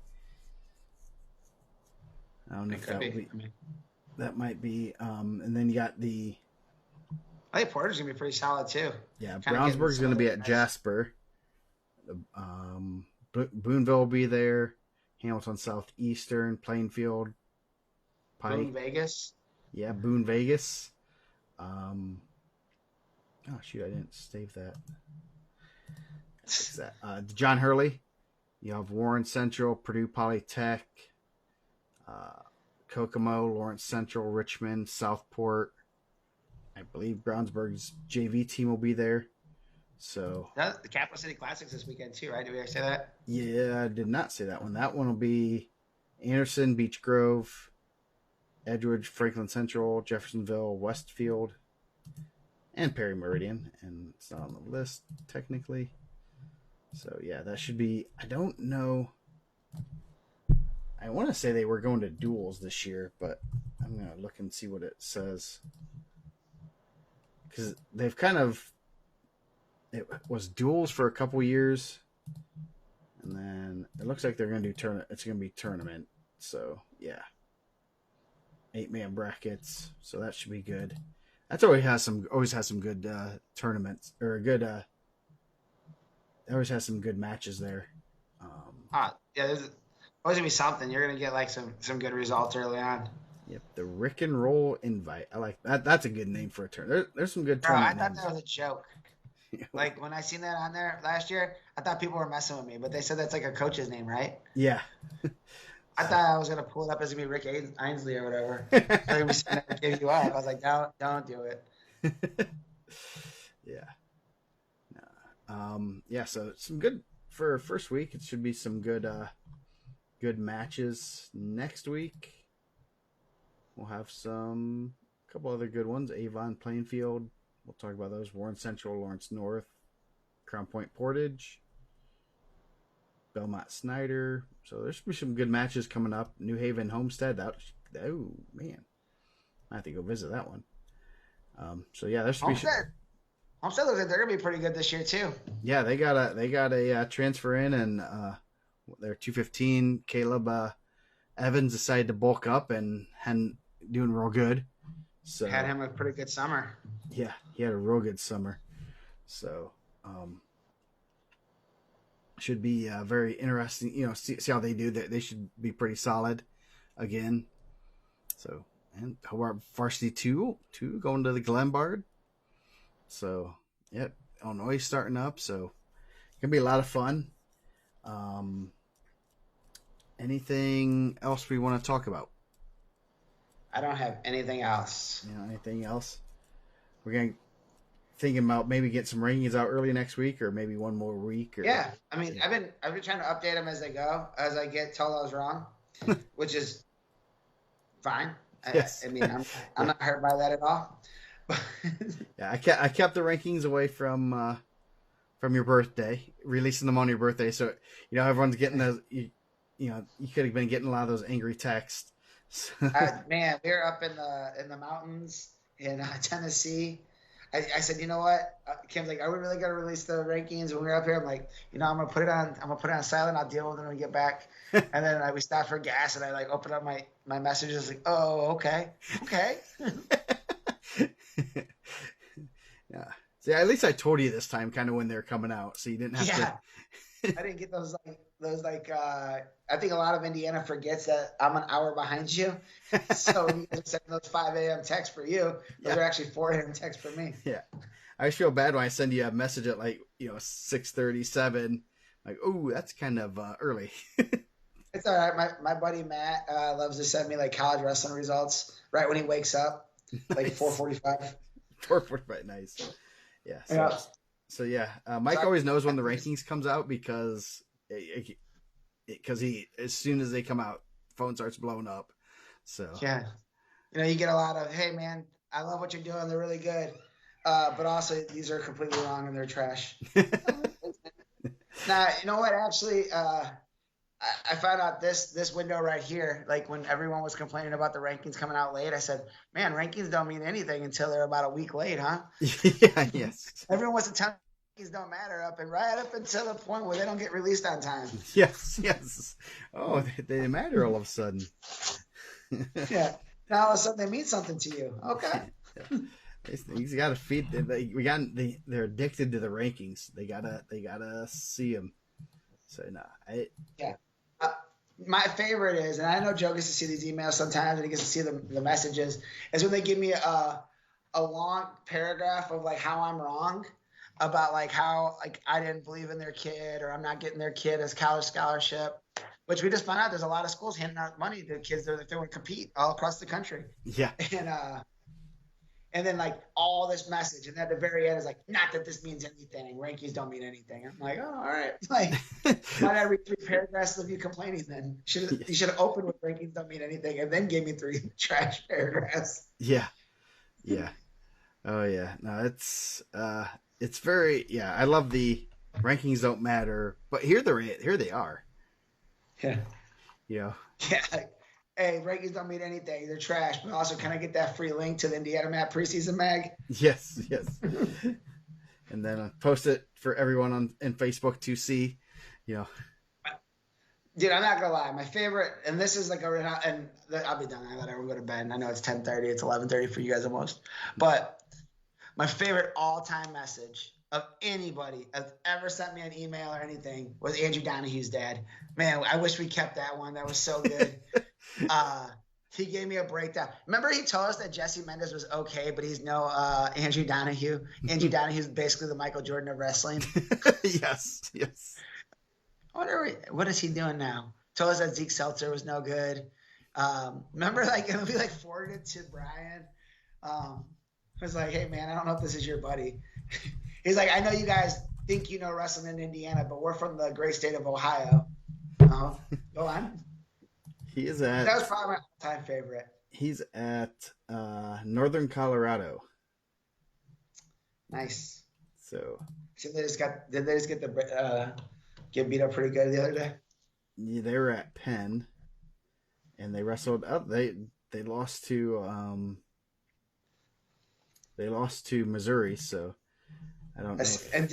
I don't know if that will be. That might be. And then you got the. I think Porter's gonna be pretty solid too. Yeah, Brownsburg's gonna be at Jasper. Boonville will be there. Hamilton Southeastern, Plainfield, Pike. Boone Vegas. Yeah, Boone Vegas. Oh shoot, I didn't save that. Fix that. John Hurley. You have Warren Central, Purdue Polytech, Kokomo, Lawrence Central, Richmond, Southport. I believe Brownsburg's JV team will be there. So the Capital City Classics this weekend too, right? Did we say that? Yeah, I did not say that one. That one will be Anderson, Beech Grove, Edgewood, Franklin Central, Jeffersonville, Westfield, and Perry Meridian. And it's not on the list technically. So yeah, that should be. I don't know. I want to say they were going to duels this year, but I'm gonna look and see what it says because they've kind of it was duels for a couple years, and then it looks like they're gonna do tournament. It's gonna be tournament. So yeah, 8-man brackets. So that should be good. That's always has some good tournaments or good. Always has some good matches there. Yeah, there's always gonna be something. You're gonna get like some good results early on. Yep, the Rick and Roll Invite. I like that. That's a good name for a tournament. There's some good Bro, I tournament thought names. that was a joke. Like when I seen that on there last year, I thought people were messing with me, but they said that's like a coach's name, right? Yeah. I thought I was gonna pull it up as gonna be Rick Ainsley or whatever. So they're gonna be saying that give you up. I was like, don't do it. Yeah. Yeah. So some good for first week. It should be some good matches next week. We'll have a couple other good ones. Avon Plainfield. We'll talk about those. Warren Central, Lawrence North, Crown Point Portage, Belmont Snyder. So there should be some good matches coming up. New Haven Homestead. Oh man, I have to go visit that one. So yeah, there should be. Homestead looks like they're gonna be pretty good this year too. Yeah, they got a transfer in, and they're 215. Caleb Evans decided to bulk up and doing real good. So had him a pretty good summer. Yeah, he had a real good summer. So should be very interesting. See how they do. They should be pretty solid again. So and Hobart Varsity 2 going to the Glenbard. So yep, Illinois starting up. So gonna be a lot of fun. Anything else we want to talk about? I don't have anything else. Anything else? We're going to thinking about maybe get some rankings out early next week or maybe one more week. Yeah. I mean, I've been trying to update them as I go, as I get told I was wrong, which is fine. Yes. I mean, I'm not hurt by that at all. Yeah, I kept the rankings away from your birthday, releasing them on your birthday. So, everyone's getting those, you could have been getting a lot of those angry texts. Man, we were up in the mountains in Tennessee. I said, you know what? Kim's like, are we really gonna release the rankings when we're up here? I'm like, I'm gonna put it on silent. I'll deal with it when we get back. And then we stopped for gas, and I opened up my messages like, oh, okay. Yeah. See, at least I told you this time, kind of when they're coming out, so you didn't have to. I didn't get those I think a lot of Indiana forgets that I'm an hour behind you. So you guys are sending those 5 a.m. texts for you. Those are actually 4 a.m. texts for me. Yeah. I always feel bad when I send you a message at 6:37. Like, oh, that's kind of early. It's all right. My buddy Matt loves to send me college wrestling results right when he wakes up, Nice. 4:45. 4:45, nice. Yeah. So yeah, Mike always knows when the rankings comes out because he as soon as they come out, phone starts blowing up. So yeah, you get a lot of, hey man, I love what you're doing. They're really good, but also these are completely wrong and they're trash. Now you know what? Actually, I found out this window right here. When everyone was complaining about the rankings coming out late, I said, man, rankings don't mean anything until they're about a week late, huh? Yeah. Yes. Everyone wants to tell me rankings don't matter right up until the point where they don't get released on time. Yes. Oh, they matter all of a sudden. Yeah. Now all of a sudden they mean something to you. Okay. Yeah. He's got to feed. They're addicted to the rankings. They gotta see them. So yeah. My favorite is, and I know Joe gets to see these emails sometimes, and he gets to see the messages, is when they give me a long paragraph of how I'm wrong about how I didn't believe in their kid, or I'm not getting their kid as college scholarship, which we just found out there's a lot of schools handing out money to kids that they want to compete all across the country. Yeah. And then all this message, and at the very end is not that this means anything. Rankings don't mean anything. I'm like, oh, all right. Why did I read 3 paragraphs of you complaining then? You should have opened with rankings don't mean anything, and then gave me 3 trash paragraphs. Yeah. Oh yeah. No, it's very I love the rankings don't matter. But here they are. Yeah. You know. Yeah. Hey, rankings don't mean anything. They're trash. But also, can I get that free link to the IndianaMat preseason mag? Yes. And then post it for everyone on in Facebook to see. You know. Dude, I'm not gonna lie. My favorite, and this is like and I'll be done. I let everyone go to bed. I know it's 10:30. It's 11:30 for you guys almost. But my favorite all-time message of anybody that's ever sent me an email or anything was Andrew Donahue's dad. Man, I wish we kept that one. That was so good. He gave me a breakdown. Remember he told us that Jesse Mendez was okay, but he's no Andrew Donahue. Andrew Donahue is basically the Michael Jordan of wrestling. Yes. I wonder what is he doing now? Told us that Zeke Seltzer was no good. Remember, like it'll be like forwarded to Brian. It was like, hey man, I don't know if this is your buddy. He's like, I know you guys think you know wrestling in Indiana, but we're from the great state of Ohio. Go on. That was probably my all-time favorite. He's at Northern Colorado. Nice. So did they just get beat up pretty good the other day? Yeah, they were at Penn, and they wrestled up. They lost to Missouri. So I don't know. And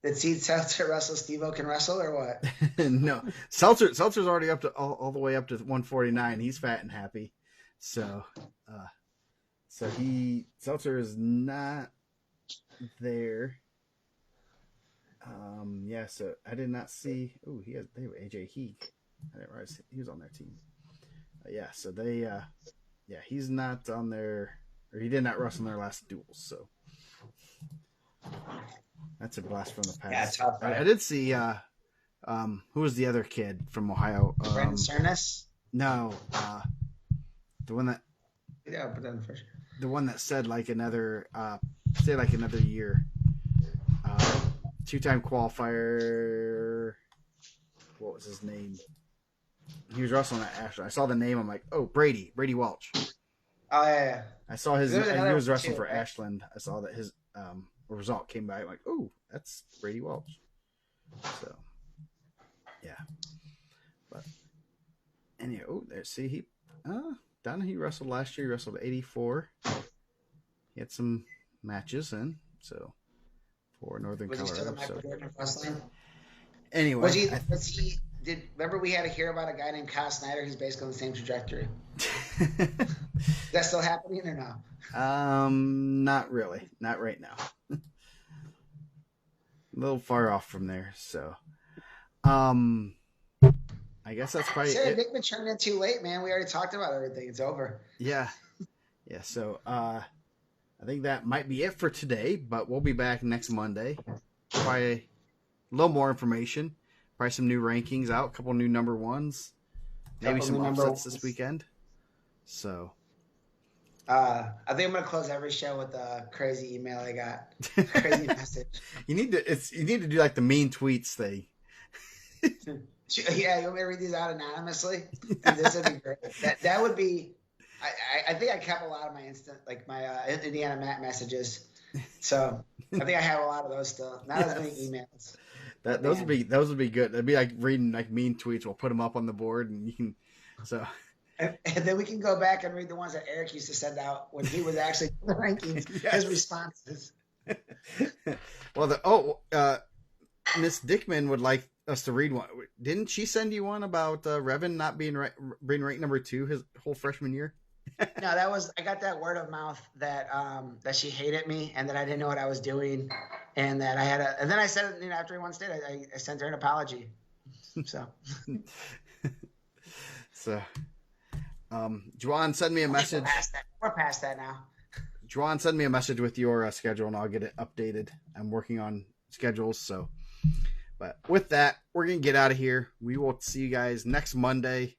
did Seed Seltzer wrestle Steve-O can wrestle or what? No, Seltzer's already up to all the way up to 149. He's fat and happy. So Seltzer is not there. So I did not see. Oh, they were AJ Heath. I didn't realize he was on their team. So they, he's not on their, or he did not wrestle in their last duels. So that's a blast from the past. Yeah, tough. Right? I did see. Who was the other kid from Ohio? Brandon Cernas? No, the one that. Yeah, but then for sure. The one that said like another year. Two-time qualifier. What was his name? He was wrestling at Ashland. I saw the name. I'm like, oh, Brady Welch. Oh yeah. I saw his. He was wrestling for Ashland. I saw that his result came back. I'm like, oh, that's Brady Welch. So, yeah. But anyway, Donahue wrestled last year. He wrestled 84. He had some matches in, so. For Northern Colorado. Anyway, remember we had to hear about a guy named Kyle Snyder who's basically on the same trajectory? Is that still happening or no? Not really. Not right now. A little far off from there, so I guess that's probably it. Nick been turned in too late, man. We already talked about everything. It's over. Yeah. So I think that might be it for today, but we'll be back next Monday. Probably a little more information. Probably some new rankings out, a couple new number ones. Maybe some upsets this weekend. So. I think I'm going to close every show with a crazy email I got. Crazy message. You need to do like the mean tweets thing. Yeah, you want me to read these out anonymously? Dude, this would be great. That would be... I think I kept a lot of my IndianaMat messages, so I think I have a lot of those still. Not as many emails. Those would be good. That'd be like reading like mean tweets. We'll put them up on the board, and you can. So. And then we can go back and read the ones that Eric used to send out when he was actually the rankings. Yes. His responses. Well, Miss Dickman would like us to read one. Didn't she send you one about Revan not being ranked number 2 his whole freshman year? No, I got that word of mouth that she hated me and that I didn't know what I was doing, and that I had and then I said it, after he won state, I sent her an apology. So, Juwan, send me a message. We're past that now. Juwan, send me a message with your schedule and I'll get it updated. I'm working on schedules, so. But with that, we're gonna get out of here. We will see you guys next Monday.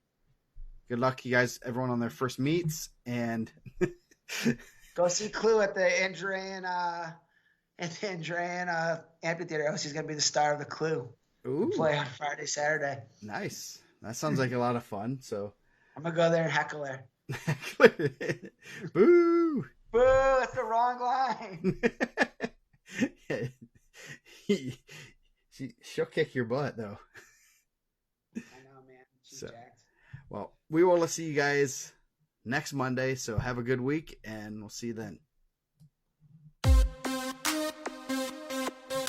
Good luck, you guys, everyone on their first meets, and go see Clue at the Andrean amphitheater house. He's gonna be the star of the Clue. Ooh. Play on Friday, Saturday. Nice. That sounds like a lot of fun. So I'm gonna go there and heckle her. Boo! Boo! That's the wrong line. kick your butt though. I know, man. She's jacked. Well, we will see you guys next Monday. So have a good week, and we'll see you then.